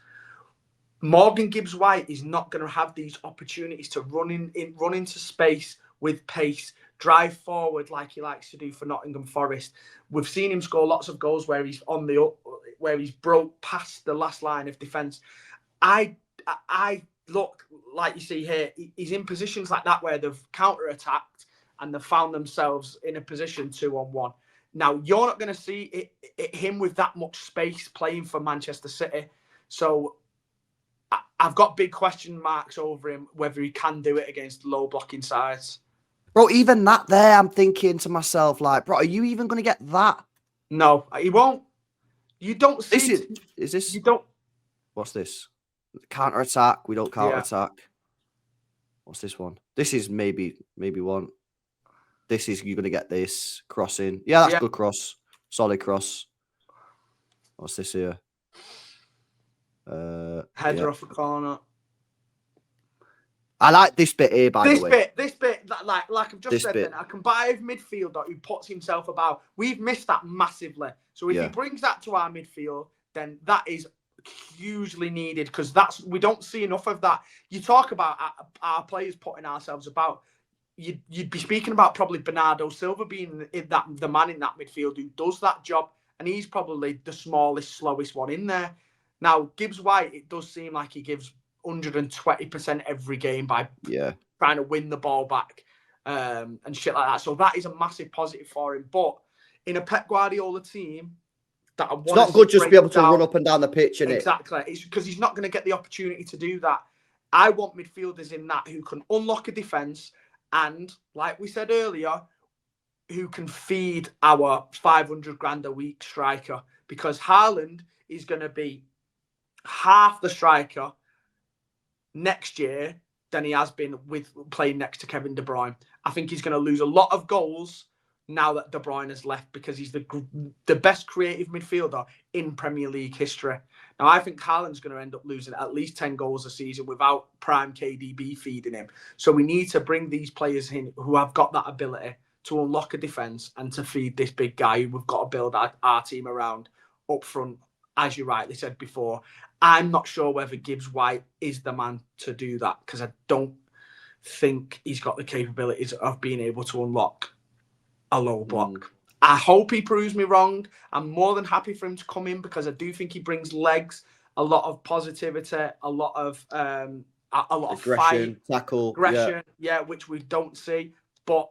Speaker 2: Morgan Gibbs-White is not going to have these opportunities to run into space with pace, drive forward like he likes to do for Nottingham Forest. We've seen him score lots of goals where he's where he's broke past the last line of defence. I look, like you see here, he's in positions like that where they've counter-attacked and they've found themselves in a position 2-on-1. Now, you're not going to see him with that much space playing for Manchester City. So I've got big question marks over him, whether he can do it against low blocking sides.
Speaker 1: Bro, even that there, I'm thinking to myself, like, bro, are you even going to get that?
Speaker 2: No, he won't. You don't see...
Speaker 1: Is this...
Speaker 2: You don't...
Speaker 1: What's this? Counter-attack. We don't counter-attack. Yeah. What's this one? This is maybe one. This is, you're going to get this. Crossing. Yeah, that's good cross. Solid cross. What's this here?
Speaker 2: Header off the corner.
Speaker 1: I like this bit here, by the way.
Speaker 2: This bit, like I've just said, then, a combative midfielder who puts himself about. We've missed that massively. So if he brings that to our midfield, then that is hugely needed, because we don't see enough of that. You talk about our players putting ourselves about. You'd be speaking about probably Bernardo Silva being the man in that midfield who does that job, and he's probably the smallest, slowest one in there. Now, Gibbs-White, it does seem like he gives 120% every game by trying to win the ball back and shit like that. So that is a massive positive for him. But in a Pep Guardiola team, that I want,
Speaker 1: it's not good just to be able to run up and down the pitch, innit?
Speaker 2: Exactly. It's because he's not going to get the opportunity to do that. I want midfielders in that who can unlock a defence and, like we said earlier, who can feed our 500 grand a week striker, because Haaland is going to be half the striker next year than he has been with playing next to Kevin De Bruyne. I think he's going to lose a lot of goals now that De Bruyne has left, because he's the best creative midfielder in Premier League history. Now, I think Haaland's going to end up losing at least 10 goals a season without prime KDB feeding him. So we need to bring these players in who have got that ability to unlock a defence and to feed this big guy who we've got to build our team around up front, as you rightly said before. I'm not sure whether Gibbs-White is the man to do that, because I don't think he's got the capabilities of being able to unlock a low block. I hope he proves me wrong. I'm more than happy for him to come in, because I do think he brings legs, a lot of positivity, a lot of aggression, fight,
Speaker 1: tackle,
Speaker 2: aggression, which we don't see. But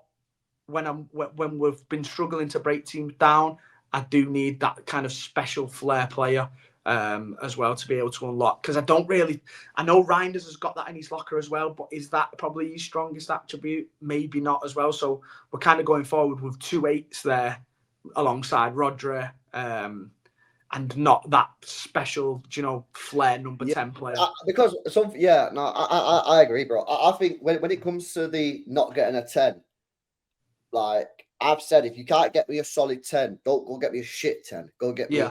Speaker 2: when we've been struggling to break teams down, I do need that kind of special flair player. as well to be able to unlock. Because I know Reijnders has got that in his locker as well, but is that probably his strongest attribute? Maybe not as well. So we're kind of going forward with 2 8s there alongside Rodri, and not that special, flair number 10 player.
Speaker 1: Because I agree, bro. I think when it comes to the not getting a 10, like I've said, if you can't get me a solid 10, don't go get me a shit 10. Go get me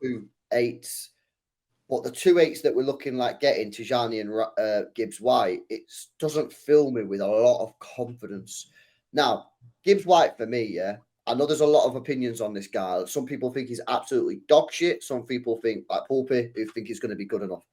Speaker 1: 2 8s. But the 2 8s that we're looking like getting, Tijjani and Gibbs-White, it doesn't fill me with a lot of confidence. Now, Gibbs-White for me, I know there's a lot of opinions on this guy. Some people think he's absolutely dog shit. Some people think, like Pulpy, who think he's going to be good enough.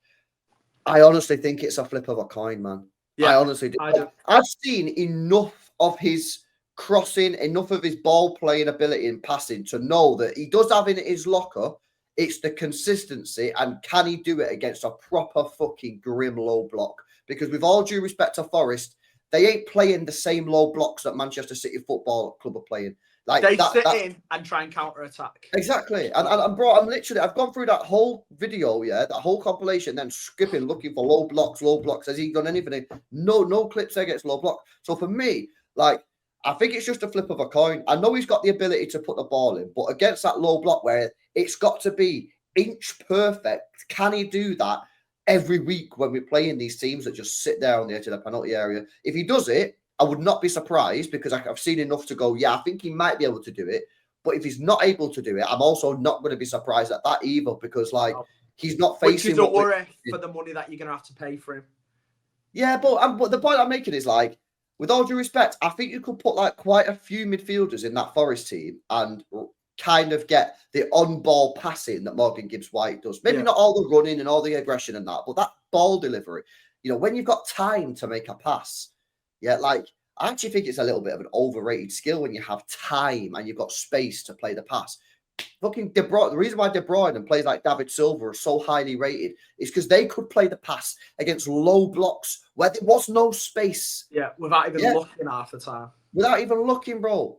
Speaker 1: I honestly think it's a flip of a coin, man. Yeah, I honestly do. I've seen enough of his crossing, enough of his ball playing ability and passing to know that he does have in his locker. It's the consistency, and can he do it against a proper fucking grim low block? Because with all due respect to Forest, they ain't playing the same low blocks that Manchester City Football Club are playing. Like
Speaker 2: they sit in and try and counter attack. Exactly.
Speaker 1: And bro, I've gone through that whole video, that whole compilation, then skipping, looking for low blocks. Has he done anything? No clips there gets low block. So for me, like, I think it's just a flip of a coin. I know he's got the ability to put the ball in, but against that low block where it's got to be inch perfect, can he do that every week when we're playing these teams that just sit there on the edge of the penalty area? If he does it, I would not be surprised, because I've seen enough to go, I think he might be able to do it. But if he's not able to do it, I'm also not going to be surprised at that either, because he's not facing.
Speaker 2: Which is a worry for the money that you're going to have to pay for him.
Speaker 1: Yeah, but the point I'm making is, like, with all due respect, I think you could put like quite a few midfielders in that Forest team and kind of get the on-ball passing that Morgan Gibbs-White does. Maybe not all the running and all the aggression and that, but that ball delivery. When you've got time to make a pass. I actually think it's a little bit of an overrated skill when you have time and you've got space to play the pass. Fucking De Bruyne, the reason why De Bruyne and players like David Silva are so highly rated is because they could play the pass against low blocks where there was no space.
Speaker 2: Yeah, without even looking half the time.
Speaker 1: Without even looking, bro.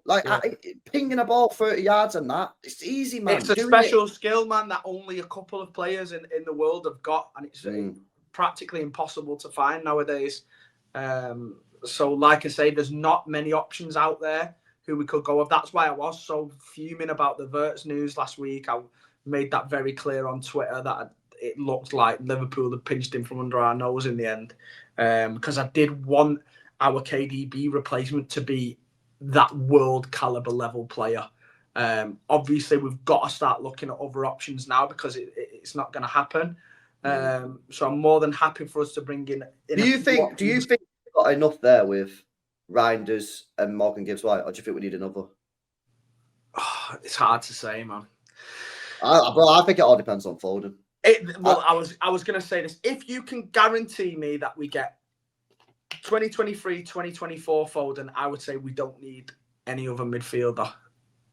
Speaker 1: Pinging a ball 30 yards and that, it's easy, man.
Speaker 2: It's a special skill, man, that only a couple of players in the world have got, and it's practically impossible to find nowadays. So, like I say, there's not many options out there who we could go with. That's why I was so fuming about the Wirtz news last week. I made that very clear on Twitter that it looked like Liverpool had pinched him from under our nose in the end. Because I did want our KDB replacement to be that world caliber level player. Obviously, we've got to start looking at other options now, because it's not going to happen. So I'm more than happy for us to bring in.
Speaker 1: Do you think we've got enough there with Reijnders and Morgan Gibbs-White, or do you think we need another?
Speaker 2: It's hard to say, man.
Speaker 1: I think it all depends on Foden.
Speaker 2: I was going to say this. If you can guarantee me that we get 2023, 2024 Foden, I would say we don't need any other midfielder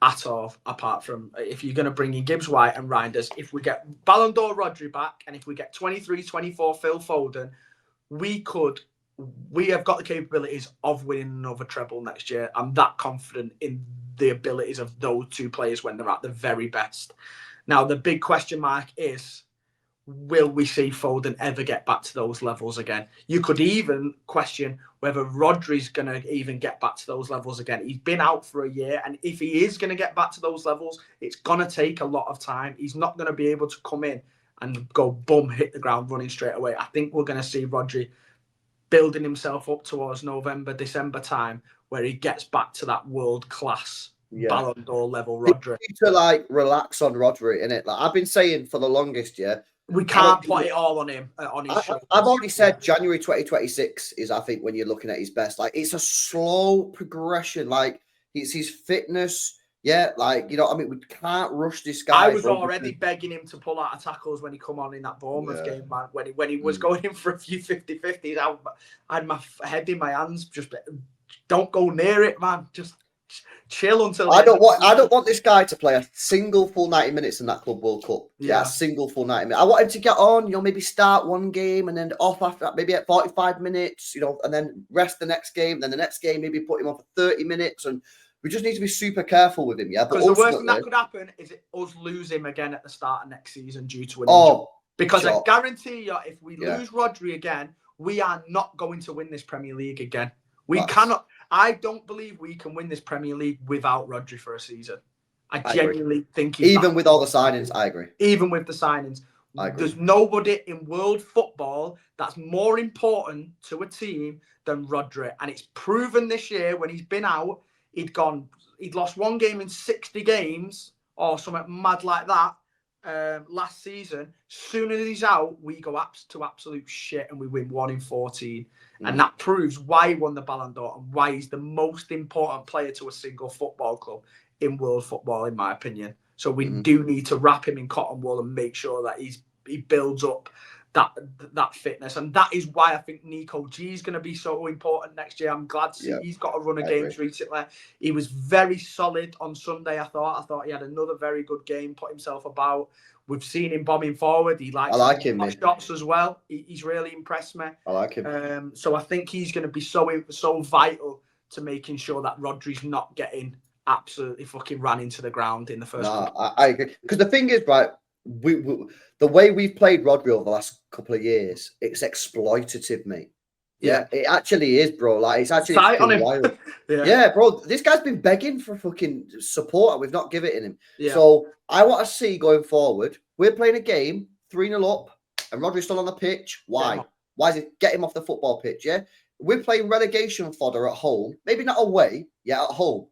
Speaker 2: at all, apart from if you're going to bring in Gibbs-White and Reijnders. If we get Ballon d'Or Rodri back, and if we get 23, 24 Phil Foden, we have got the capabilities of winning another treble next year. I'm that confident in the abilities of those two players when they're at the very best. Now, the big question mark is, will we see Foden ever get back to those levels again? You could even question whether Rodri's going to even get back to those levels again. He's been out for a year, and if he is going to get back to those levels, it's going to take a lot of time. He's not going to be able to come in and go, boom, hit the ground running straight away. I think we're going to see Rodri building himself up towards November, December time, where he gets back to that world-class Ballon d'Or level Rodri.
Speaker 1: You need to relax on Rodri, innit? I've been saying for the longest,
Speaker 2: we can't put it all on him, on his shoulders.
Speaker 1: I've already said January 2026 is, I think, when you're looking at his best. It's a slow progression. It's his fitness. Yeah, we can't rush this guy.
Speaker 2: I was already begging him to pull out of tackles when he come on in that Bournemouth game, man. When he was going in for a few 50-50s, I had my head in my hands. Just don't go near it, man. Just chill until.
Speaker 1: I don't want this guy to play a single full 90 minutes in that Club World Cup. Yeah, a single full 90 minutes. I want him to get on, maybe start one game and then off after that, maybe at 45 minutes, and then rest the next game. Then the next game, maybe put him on for 30 minutes and We just need to be super careful with him, yeah? But
Speaker 2: Because the worst thing that could happen is us lose him again at the start of next season due to an injury. Because I guarantee you, if we lose Rodri again, we are not going to win this Premier League again. We cannot. I don't believe we can win this Premier League without Rodri for a season. I genuinely think he's
Speaker 1: even with all the signings, I agree.
Speaker 2: Even with the signings. There's nobody in world football that's more important to a team than Rodri. And it's proven this year when he's been out, he'd lost one game in 60 games or something mad like that last season. Soon as he's out, we go to absolute shit and we win 1 in 14. And that proves why he won the Ballon d'Or and why he's the most important player to a single football club in world football, in my opinion. So we do need to wrap him in cotton wool and make sure that he builds up that fitness. And that is why I think Nico G is going to be so important next year. I'm glad to see he's got a run of games recently. He was very solid on Sunday, I thought he had another very good game, put himself about. We've seen him bombing forward. I like him shots as well. He's really impressed me. I like him. So I think he's going to be so vital to making sure that Rodri's not getting absolutely fucking ran into the ground in the first.
Speaker 1: I agree. Because the thing is, right, we the way we've played Rodri over the last couple of years, it's exploitative, mate. Yeah, it actually is, bro. Like, it's actually wild. Yeah, bro. This guy's been begging for fucking support and we've not given it in him. Yeah. So I want to see going forward, we're playing a game 3-0 up and Rodri's still on the pitch. Why? Why is it get him off the football pitch? Yeah. We're playing relegation fodder at home, maybe not away, at home.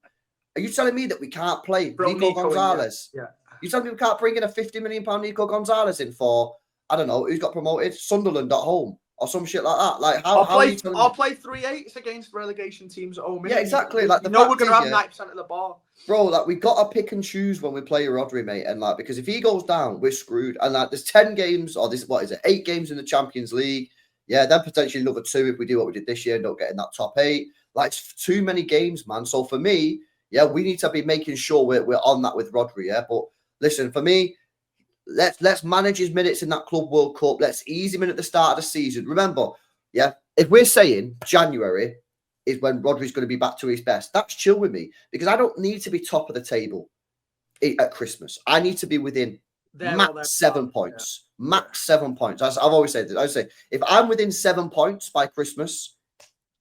Speaker 1: Are you telling me that we can't play Nico Gonzalez? Yeah. You telling me we can't bring in a £50 million Nico Gonzalez in for, I don't know, who's got promoted? Sunderland at home or some shit like that? Like, I'll
Speaker 2: play 3-8s against relegation teams at home.
Speaker 1: Yeah, exactly. Like,
Speaker 2: we're going to have 90% of the ball.
Speaker 1: Bro, like, we got to pick and choose when we play Rodri, mate. And, like, because if he goes down, we're screwed. And, like, there's 10 games, or 8 games in the Champions League. Yeah, then potentially another 2 if we do what we did this year and don't get in that top 8. Like, it's too many games, man. So, for me, we need to be making sure we're on that with Rodri, But listen, for me, let's manage his minutes in that Club World Cup. Let's ease him in at the start of the season. Remember, if we're saying January is when Rodri's going to be back to his best, that's chill with me because I don't need to be top of the table at Christmas. I need to be within max 7 points. Yeah. Max 7 points. I've always said that. I say if I'm within 7 points by Christmas,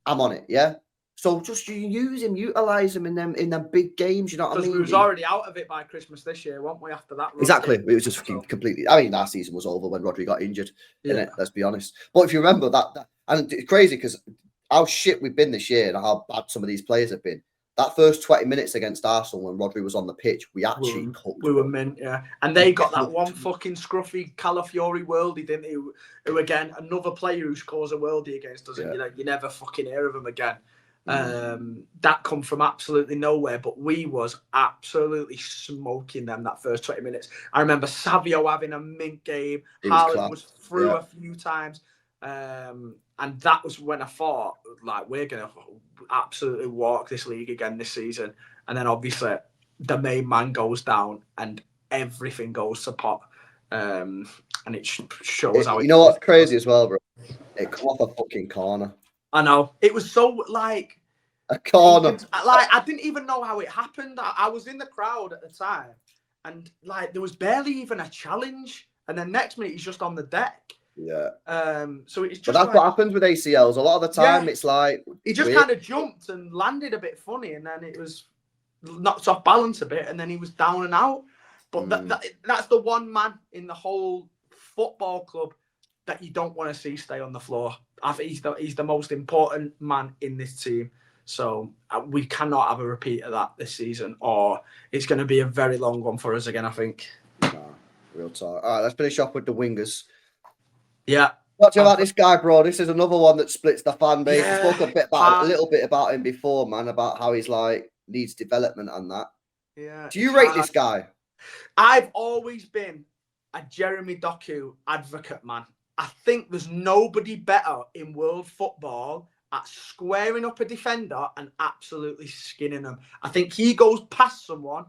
Speaker 1: I'm on it. Yeah. So just use him, utilize him in them big games. You know what I mean?
Speaker 2: Because we was already out of it by Christmas this year, weren't we? After that,
Speaker 1: exactly. It was just completely. I mean, last season was over when Rodri got injured. Innit? Let's be honest. But if you remember that and it's crazy because how shit we've been this year and how bad some of these players have been. That first 20 minutes against Arsenal when Rodri was on the pitch, we actually cooked.
Speaker 2: We were mint, And they got that one fucking scruffy Calafiori worldie, didn't he? Who again, another player who scores a worldie against us, and you never fucking hear of him again. That come from absolutely nowhere, but we was absolutely smoking them that first 20 minutes. I remember Savio having a mint game. Haaland was through a few times. And that was when I thought, like, we're going to absolutely walk this league again this season. And then obviously the main man goes down and everything goes to pot. And it shows how
Speaker 1: you know what's crazy as well, bro? It come off a fucking corner.
Speaker 2: I know. It was so, like...
Speaker 1: A corner.
Speaker 2: I didn't even know how it happened. I was in the crowd at the time. And, like, there was barely even a challenge. And then next minute, he's just on the deck.
Speaker 1: Yeah.
Speaker 2: So it's just.
Speaker 1: But that's what happens with ACLs. A lot of the time, it's like
Speaker 2: he just kind of jumped and landed a bit funny, and then it was knocked off balance a bit, and then he was down and out. But that's the one man in the whole football club that you don't want to see stay on the floor. I think he's the most important man in this team. So we cannot have a repeat of that this season, or it's going to be a very long one for us again, I think.
Speaker 1: Real talk. All right, let's finish off with the wingers.
Speaker 2: Yeah.
Speaker 1: Talk to you about this guy, bro. This is another one that splits the fan base. I spoke a little bit about him before, man, about how he's like needs development and that.
Speaker 2: Yeah.
Speaker 1: Do you rate this guy?
Speaker 2: I've always been a Jeremy Doku advocate, man. I think there's nobody better in world football at squaring up a defender and absolutely skinning them. I think he goes past someone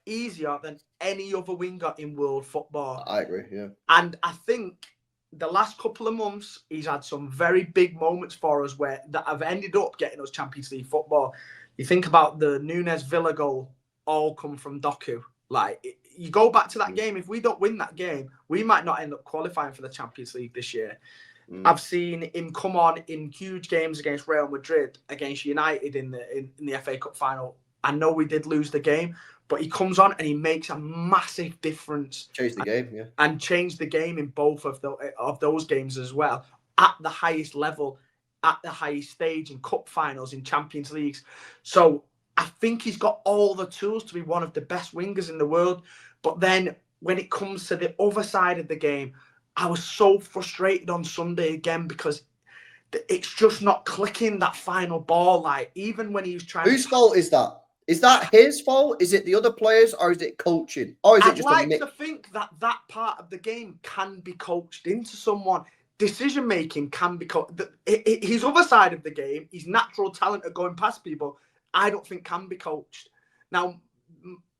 Speaker 2: easier than any other winger in world football.
Speaker 1: I agree, yeah.
Speaker 2: And I think the last couple of months, he's had some very big moments for us that have ended up getting us Champions League football. You think about the Nunes Villa goal, all come from Doku. Like, you go back to that game, if we don't win that game, we might not end up qualifying for the Champions League this year. I've seen him come on in huge games against Real Madrid, against United in the FA Cup final. I know we did lose the game, but he comes on and he makes a massive difference.
Speaker 1: Changed the game, yeah.
Speaker 2: And changed the game in both of those games as well, at the highest level, at the highest stage, in cup finals, in Champions Leagues. So I think he's got all the tools to be one of the best wingers in the world. But then when it comes to the other side of the game, I was so frustrated on Sunday again because it's just not clicking, that final ball. Like, even when he was trying.
Speaker 1: Whose fault is that? Is that his fault? Is it the other players, or is it coaching? Or is it just
Speaker 2: I'd like to think that part of the game can be coached into someone. Decision making can be coached. His other side of the game, his natural talent of going past people, I don't think can be coached. Now,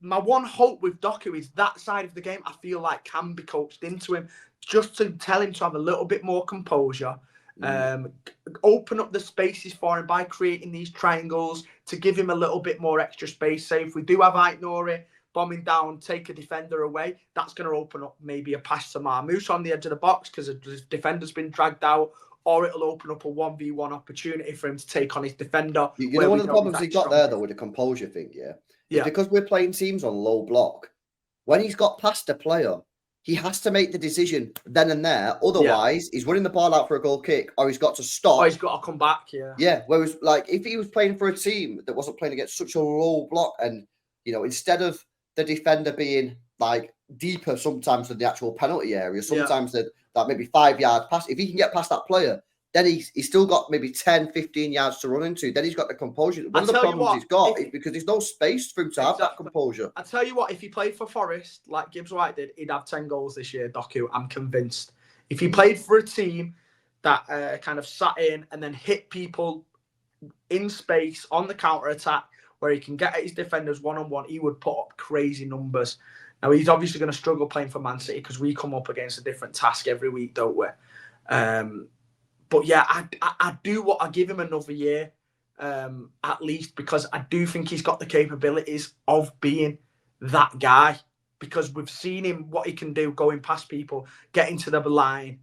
Speaker 2: my one hope with Doku is that side of the game I feel like can be coached into him, just to tell him to have a little bit more composure, open up the spaces for him by creating these triangles to give him a little bit more extra space. Say if we do have Ait-Nouri bombing down, take a defender away, that's going to open up maybe a pass to Rumours on the edge of the box because the defender's been dragged out, or it'll open up a 1v1 opportunity for him to take on his defender.
Speaker 1: You know, one of the problems he got there, though, with the composure thing, is because we're playing teams on low block, when he's got past a player, he has to make the decision then and there. Otherwise, he's running the ball out for a goal kick, or he's got to stop.
Speaker 2: Or he's got to come back,
Speaker 1: Yeah, whereas, like, if he was playing for a team that wasn't playing against such a low block, and, you know, instead of the defender being, like, deeper sometimes than the actual penalty area, sometimes that maybe 5 yards past, if he can get past that player, then he's still got maybe 10, 15 yards to run into. Then he's got the composure. One of the problems he's got is because there's no space for him to have that composure.
Speaker 2: I tell you what, if he played for Forest, like Gibbs-White did, he'd have 10 goals this year, Doku. I'm convinced. If he played for a team that kind of sat in and then hit people in space on the counter-attack, where he can get at his defenders one-on-one, he would put up crazy numbers. Now, he's obviously going to struggle playing for Man City because we come up against a different task every week, don't we? But yeah, I do what I give him another year, at least, because I do think he's got the capabilities of being that guy. Because we've seen him, what he can do going past people, getting to the line,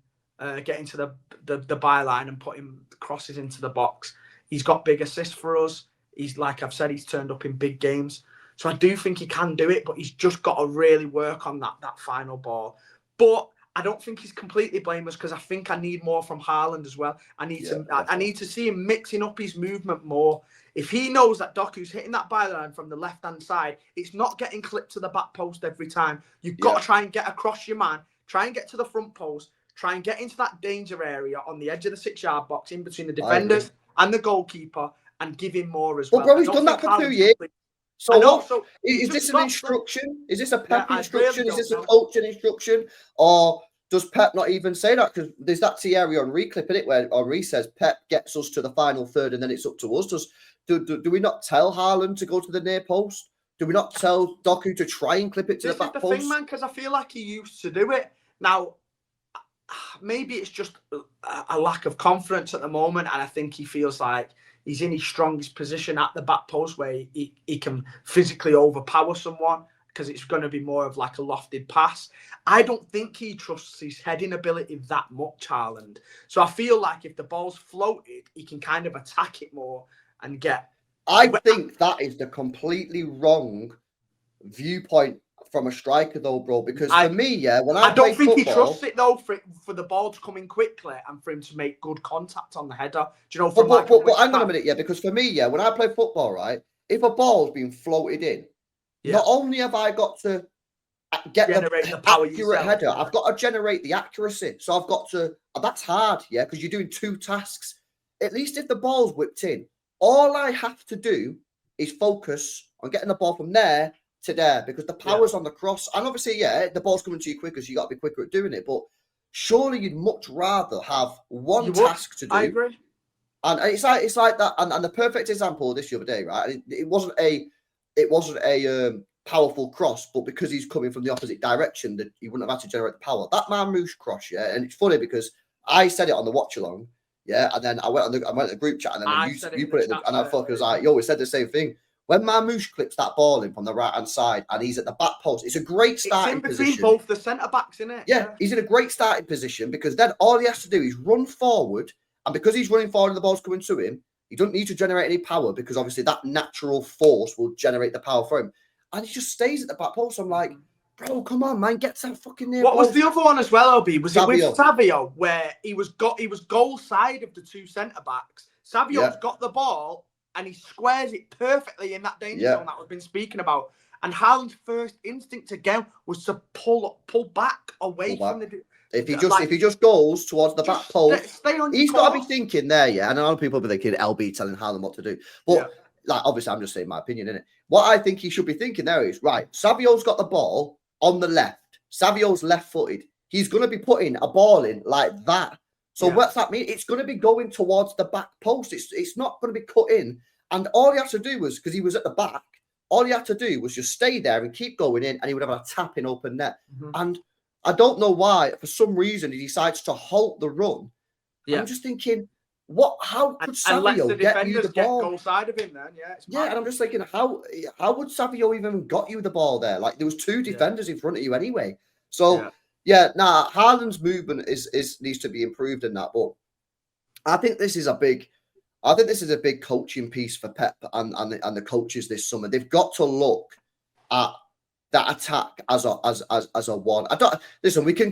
Speaker 2: getting to the byline and putting crosses into the box. He's got big assists for us. He's, like I've said, he's turned up in big games. So I do think he can do it, but he's just got to really work on that final ball. But I don't think he's completely blameless because I think I need more from Haaland as well. I need to see him mixing up his movement more. If he knows that Doku's hitting that byline from the left-hand side, it's not getting clipped to the back post every time. You've got to try and get across your man, try and get to the front post, try and get into that danger area on the edge of the 6-yard box in between the defenders and the goalkeeper and give him more as well.
Speaker 1: Well, bro, he's done that for 2 years. So is this an instruction? Is this a Pep instruction? Really is this a coaching instruction? Or does Pep not even say that? Because there's that area on Reclip, in it, where Henri says Pep gets us to the final third and then it's up to us. Do we not tell Haaland to go to the near post? Do we not tell Doku to try and clip it to the back post?
Speaker 2: This is the thing, man, because I feel like he used to do it. Now, maybe it's just a lack of confidence at the moment, and I think he feels like he's in his strongest position at the back post where he can physically overpower someone because it's going to be more of like a lofted pass. I don't think he trusts his heading ability that much, Haaland. So I feel like if the ball's floated, he can kind of attack it more and get...
Speaker 1: I think that is the completely wrong viewpoint from a striker, though, bro. Because for me, when I don't think
Speaker 2: he trusts it, though, for the ball to come in quickly and for him to make good contact on the header. Do you know?
Speaker 1: But hang on a minute, because for me, when I play football, right, if a ball's been floated in, not only have I got to generate the accurate header, I've got to generate the accuracy. So I've got to. That's hard, because you're doing two tasks. At least if the ball's whipped in, all I have to do is focus on getting the ball from there to there, because the power's on the cross. And obviously, the ball's coming to you quicker, so you got to be quicker at doing it. But surely you'd much rather have one task to do.
Speaker 2: I agree.
Speaker 1: And it's like that. And the perfect example of this the other day, right? It wasn't a powerful cross, but because he's coming from the opposite direction, that he wouldn't have had to generate the power. That Rumours cross, and it's funny because I said it on the watch along. Yeah, and then I went on the group chat, and then you put it in the, and I fucking was like, yo, we said the same thing. When Marmoush clips that ball in from the right-hand side and he's at the back post, it's a great starting position.
Speaker 2: It's in between both the centre-backs, isn't it?
Speaker 1: Yeah, he's in a great starting position because then all he has to do is run forward, and because he's running forward and the ball's coming to him, he doesn't need to generate any power because obviously that natural force will generate the power for him. And he just stays at the back post. I'm like, bro, come on, man, get that fucking near.
Speaker 2: What was the other one as well, LB? Was Savio. It with Savio where he was goal side of the two centre-backs? Savio's got the ball and he squares it perfectly in that danger zone that we've been speaking about. And Haaland's first instinct again was to pull back away from the.
Speaker 1: If he just goes towards the back post, he's got to be thinking there, yeah. And a lot of people will be thinking LB telling Haaland what to do, but like obviously I'm just saying my opinion, innit? What I think he should be thinking there is right. Savio's got the ball on the left. Savio's left-footed. He's going to be putting a ball in like that. So what's that mean? It's going to be going towards the back post. It's not going to be cut in. And all he had to do was, because he was at the back, all he had to do was just stay there and keep going in, and he would have a tap in open net. And I don't know why, for some reason, he decides to halt the run. I'm just thinking, how could Savio get you the ball?
Speaker 2: Goal side of him then,
Speaker 1: and I'm just thinking, how would Savio even got you the ball there? Like, there was two defenders in front of you anyway. So, Haaland's movement needs to be improved in that. But I think this is a big coaching piece for Pep and the coaches this summer. They've got to look at that attack as a one. Listen. We can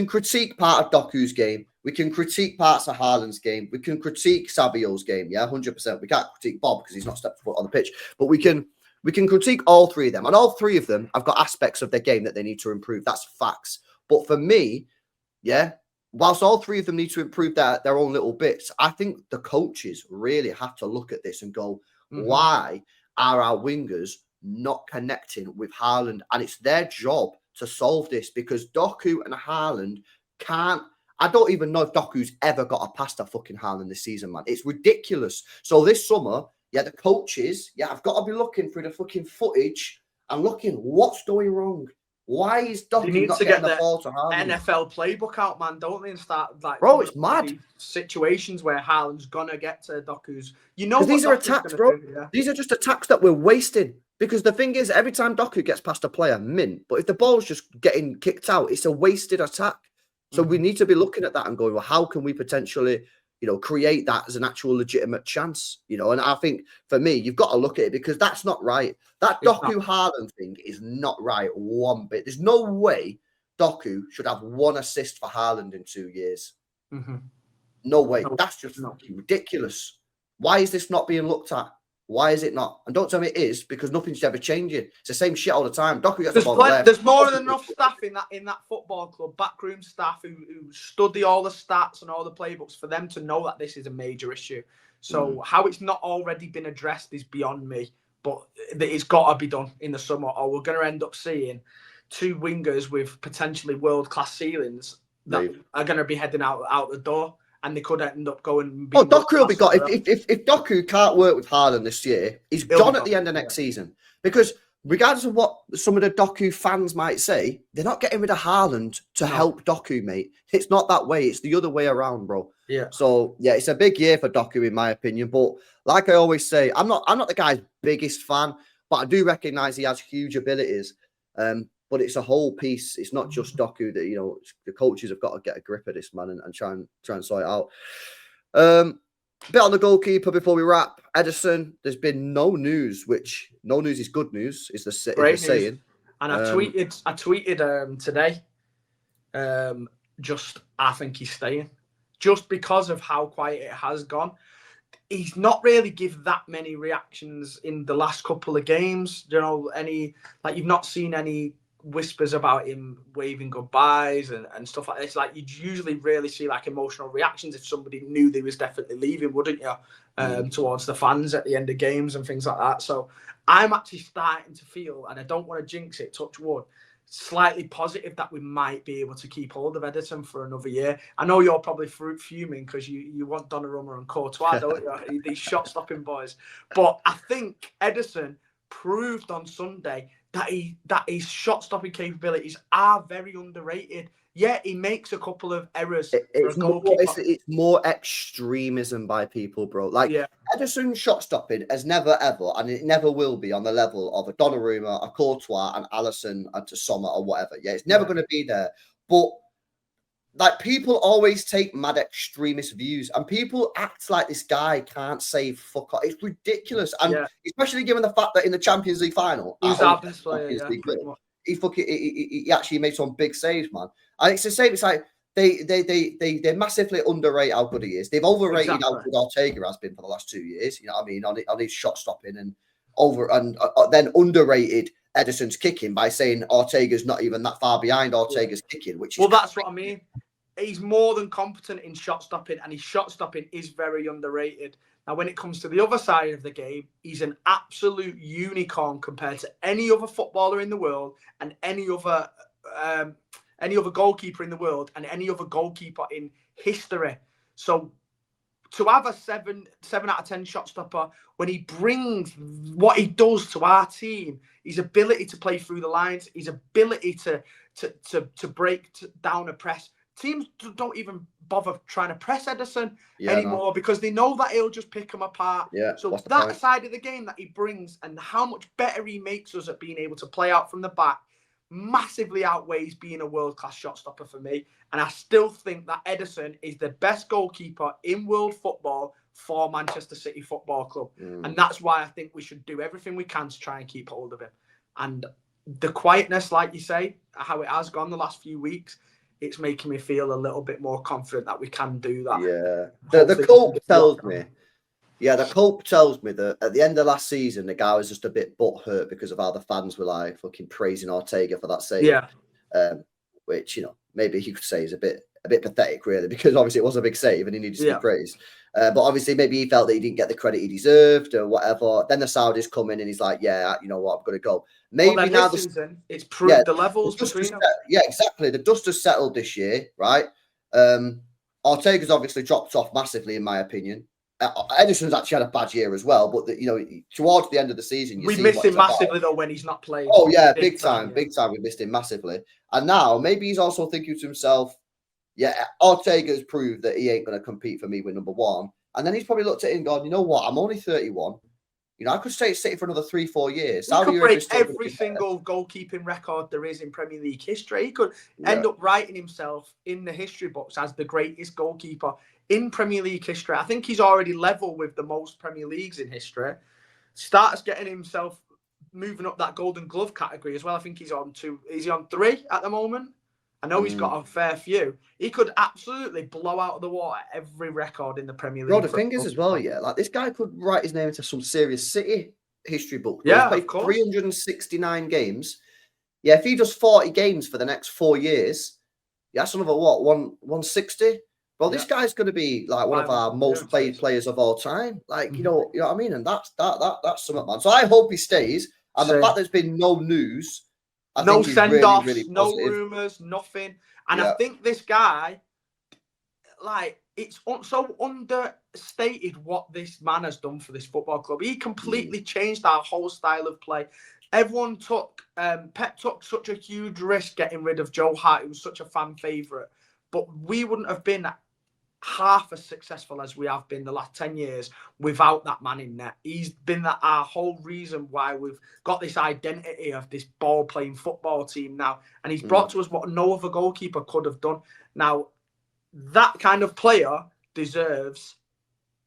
Speaker 1: critique part of Doku's game. We can critique parts of Haaland's game. We can critique Savio's game. Yeah, 100%. We can't critique Bob because he's not stepped foot on the pitch. But we can critique all three of them, and all three of them have got aspects of their game that they need to improve. That's facts. But for me, whilst all three of them need to improve their own little bits, I think the coaches really have to look at this and go, why are our wingers not connecting with Haaland? And it's their job to solve this because Doku and Haaland can't. I don't even know if Doku's ever got a pass to fucking Haaland this season, man. It's ridiculous. So this summer, the coaches, I've got to be looking through the fucking footage and looking what's going wrong. Why is Doku not getting the ball to Haaland?
Speaker 2: NFL playbook out, man, don't they? And start
Speaker 1: bro, it's mad.
Speaker 2: Situations where Haaland's gonna get to Doku's. You know,
Speaker 1: these are attacks, bro. These are just attacks that we're wasting. Because the thing is, every time Doku gets past a player, mint. But if the ball's just getting kicked out, it's a wasted attack. So we need to be looking at that and going, well, how can we potentially, create that as an actual legitimate chance? And I think for me, you've got to look at it because that's not right. That Doku Haaland thing is not right one bit. There's no way Doku should have one assist for Haaland in 2 years. No way. That's just ridiculous. Why is this not being looked at? Why is it not? And don't tell me it is, because nothing's ever changing. It's the same shit all the time. Doku gets the ball left.
Speaker 2: There's more than enough staff in that football club, backroom staff who study all the stats and all the playbooks for them to know that this is a major issue. So how it's not already been addressed is beyond me. But it's got to be done in the summer, or we're going to end up seeing two wingers with potentially world-class ceilings that are going to be heading out the door. And they could end up going.
Speaker 1: Doku will be gone. If Doku can't work with Haaland this year, he's gone at the end of next season. Because regardless of what some of the Doku fans might say, they're not getting rid of Haaland to help Doku, mate. It's not that way. It's the other way around, bro. Yeah. So it's a big year for Doku, in my opinion. But like I always say, I'm not the guy's biggest fan, but I do recognise he has huge abilities. But it's a whole piece. It's not just Doku that, the coaches have got to get a grip of this, man, and try and sort it out. Bit on the goalkeeper before we wrap. Ederson, there's been no news, which no news is good news, is the saying.
Speaker 2: And I tweeted today, I think he's staying. Just because of how quiet it has gone. He's not really give that many reactions in the last couple of games. You've not seen any whispers about him waving goodbyes and stuff like this. Like, you'd usually really see emotional reactions if somebody knew they was definitely leaving, wouldn't you? Towards the fans at the end of games and things like that. So I'm actually starting to feel, and I don't want to jinx it, touch wood, slightly positive that we might be able to keep hold of Ederson for another year. I know you're probably fuming because you want Donnarumma and Courtois, don't you? These shot-stopping boys. But I think Ederson proved on Sunday that his shot stopping capabilities are very underrated. Yeah, he makes a couple of errors for a goalkeeper.
Speaker 1: It's more extremism by people, bro. Like, Ederson's shot stopping has never, ever, and it never will be on the level of a Donnarumma, a Courtois, an Alisson, and a Sommer or whatever. Yeah, it's never going to be there. But like, people always take mad extremist views, and people act like this guy can't save fuck off. It's ridiculous, and especially given the fact that in the Champions League final,
Speaker 2: he was our best player.
Speaker 1: He actually made some big saves, man. And it's the same. It's like they massively underrate how good he is. They've overrated how good Ortega has been for the last 2 years. You know what I mean? On his shot stopping, and then underrated Ederson's kicking by saying Ortega's not even that far behind Ortega's kicking, which is
Speaker 2: that's what I mean. He's more than competent in shot stopping, and his shot stopping is very underrated. Now, when it comes to the other side of the game, he's an absolute unicorn compared to any other footballer in the world, and any other goalkeeper in the world, and any other goalkeeper in history. So to have a 7 out of 10 shot stopper, when he brings what he does to our team, his ability to play through the lines, his ability to break down a press. Teams don't even bother trying to press Ederson anymore because they know that he'll just pick them apart. So that side of the game that he brings, and how much better he makes us at being able to play out from the back, massively outweighs being a world-class shot stopper for me. And I still think that Ederson is the best goalkeeper in world football for Manchester City Football Club. And that's why I think we should do everything we can to try and keep hold of him. And the quietness, like you say, how it has gone the last few weeks, it's making me feel a little bit more confident that we can do that.
Speaker 1: Yeah. The cult tells me. Yeah, the cult tells me that at the end of last season, the guy was just a bit butthurt because of how the fans were like fucking praising Ortega for that save. Which, you know, maybe you could say is a bit pathetic, really, because obviously it was a big save and he needed to be praised. But obviously, maybe he felt that he didn't get the credit he deserved or whatever. Then the Saudis come in and he's like, yeah, you know what, I'm going to go. Maybe now
Speaker 2: this season, it's proved the levels between them.
Speaker 1: Yeah, exactly. The dust has settled this year, right? Ortega's obviously dropped off massively, in my opinion. Ederson's actually had a bad year as well, but you know, towards the end of the season,
Speaker 2: we miss him massively though when he's not playing.
Speaker 1: Oh yeah, big time. We missed him massively, and now maybe he's also thinking to himself, "Yeah, Ortega's proved that he ain't going to compete for me with number one." And then he's probably looked at it and gone, "You know what? I'm only 31. You know, I could stay at City for another 3-4 years.
Speaker 2: He could break every single goalkeeping record there is in Premier League history. He could end up writing himself in the history books as the greatest goalkeeper in Premier League history. I think he's already level with the most Premier Leagues in history. Starts getting himself moving up that Golden Glove category as well. I think he's on 2. Is he on 3 at the moment? I know he's got a fair few. He could absolutely blow out of the water every record in the Premier League.
Speaker 1: Bro, the thing is as well, like this guy could write his name into some serious City history book.
Speaker 2: Yeah,
Speaker 1: he's played 369 games. Yeah, if he does 40 games for the next 4 years, that's another 160. Well, this guy's going to be like one of our most played players of all time. Like, you know what I mean? And that's something, man. So I hope he stays. And the fact there's been no news,
Speaker 2: no send-offs, no rumours, nothing. And I think this guy, like, it's so understated what this man has done for this football club. He completely changed our whole style of play. Everyone Pep took such a huge risk getting rid of Joe Hart, who was such a fan favourite. But we wouldn't have been half as successful as we have been the last 10 years without that man in net. He's been our whole reason why we've got this identity of this ball-playing football team now. And he's brought to us what no other goalkeeper could have done. Now, that kind of player deserves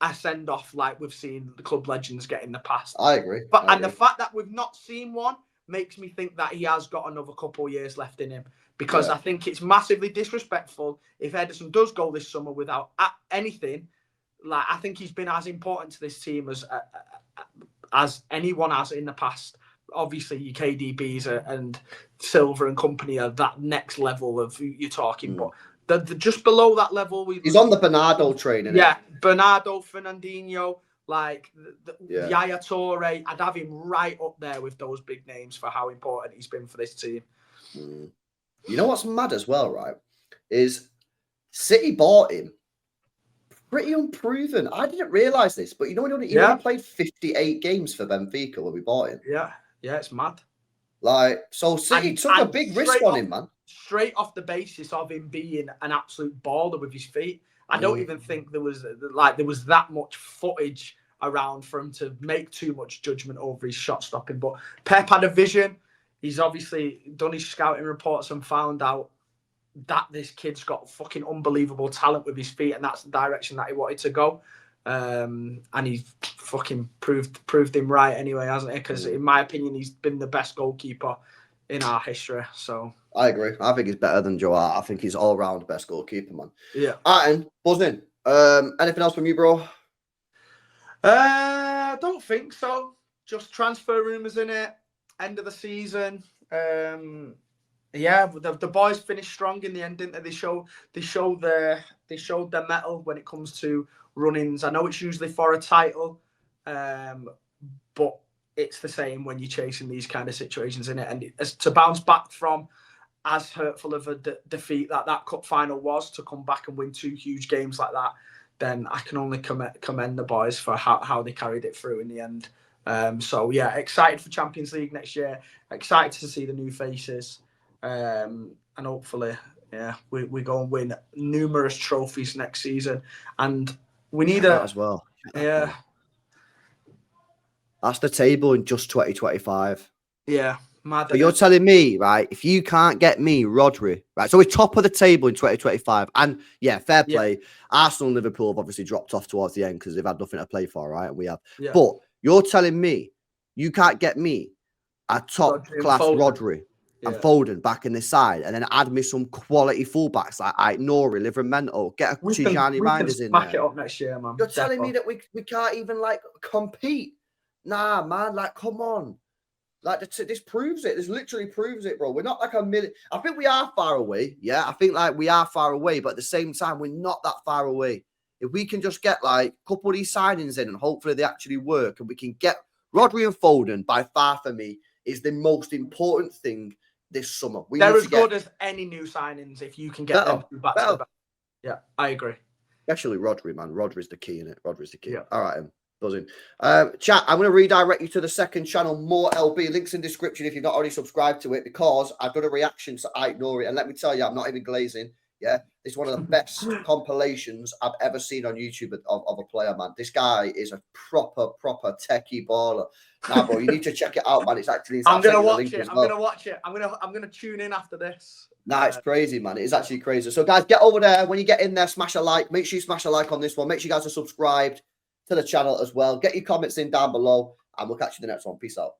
Speaker 2: a send-off like we've seen the club legends get in the past.
Speaker 1: I agree.
Speaker 2: The fact that we've not seen one makes me think that he has got another couple of years left in him. Because I think it's massively disrespectful if Ederson does go this summer without anything. Like, I think he's been as important to this team as anyone has in the past. Obviously, your KDBs and Silva and company are that next level of who you're talking. But just below that level,
Speaker 1: he's on the Bernardo train.
Speaker 2: Bernardo, Fernandinho, like Yaya Toure. I'd have him right up there with those big names for how important he's been for this team.
Speaker 1: You know what's mad as well, right? Is City bought him pretty unproven. I didn't realise this, but you know, he only played 58 games for Benfica when we bought him.
Speaker 2: Yeah, it's mad.
Speaker 1: Like, so City took a big risk on him, man.
Speaker 2: Straight off the basis of him being an absolute baller with his feet. I don't even think there was that much footage around for him to make too much judgment over his shot stopping. But Pep had a vision. He's obviously done his scouting reports and found out that this kid's got fucking unbelievable talent with his feet, and that's the direction that he wanted to go. And he's fucking proved him right anyway, hasn't he? Because in my opinion, he's been the best goalkeeper in our history. So
Speaker 1: I agree. I think he's better than Joe Hart. I think he's all round best goalkeeper, man.
Speaker 2: Yeah.
Speaker 1: And buzzing. Anything else from you, bro?
Speaker 2: I don't think so. Just transfer rumours in it. End of the season. Yeah, the boys finished strong in the end, didn't they? They showed their mettle when it comes to run-ins. I know it's usually for a title, but it's the same when you're chasing these kind of situations, in it. And to bounce back from as hurtful of a defeat that cup final was, to come back and win 2 huge games like that, then I can only commend the boys for how they carried it through in the end. So yeah, excited for Champions League next year. Excited to see the new faces, and hopefully, yeah, we go and win numerous trophies next season. And we need
Speaker 1: as well.
Speaker 2: Yeah,
Speaker 1: that's the table in just 2025.
Speaker 2: Yeah, mad.
Speaker 1: But you're telling me, right, if you can't get me Rodri, right, so we're top of the table in 2025. And yeah, fair play. Yeah. Arsenal and Liverpool have obviously dropped off towards the end because they've had nothing to play for, right? We have. Yeah. But you're telling me you can't get me a top-class Rodri and Foden back in this side, and then add me some quality fullbacks like Ait-Nouri, Livramento, get a Tijjani Reijnders in there.
Speaker 2: Back it up next year, man.
Speaker 1: You're telling me that we can't even, like, compete? Nah, man, like, come on. Like, this proves it. This literally proves it, bro. We're not like a million. I think we are far away. Yeah, I think, like, we are far away, but at the same time, we're not that far away. If we can just get, like, a couple of these signings in and hopefully they actually work, and we can get Rodri and Foden, by far for me, is the most important thing this summer.
Speaker 2: They're as good as any new signings if you can get them back to back. Yeah, I agree.
Speaker 1: Especially Rodri, man. Rodri's the key in it. Rodri's the key. Yeah. All right, buzzing. Chat, I'm going to redirect you to the second channel, More LB. Links in description if you've not already subscribed to it, because I've done a reaction to Ait-Nouri, and let me tell you, I'm not even glazing. Yeah, this is one of the best compilations I've ever seen on YouTube of a player, man. This guy is a proper techie baller. Nah, bro, you need to check it out, man. It's actually.
Speaker 2: I'm gonna watch it. I'm gonna watch it. I'm gonna tune in after this.
Speaker 1: Nah, it's crazy, man. It is actually crazy. So, guys, get over there. When you get in there, smash a like. Make sure you smash a like on this one. Make sure you guys are subscribed to the channel as well. Get your comments in down below, and we'll catch you in the next one. Peace out.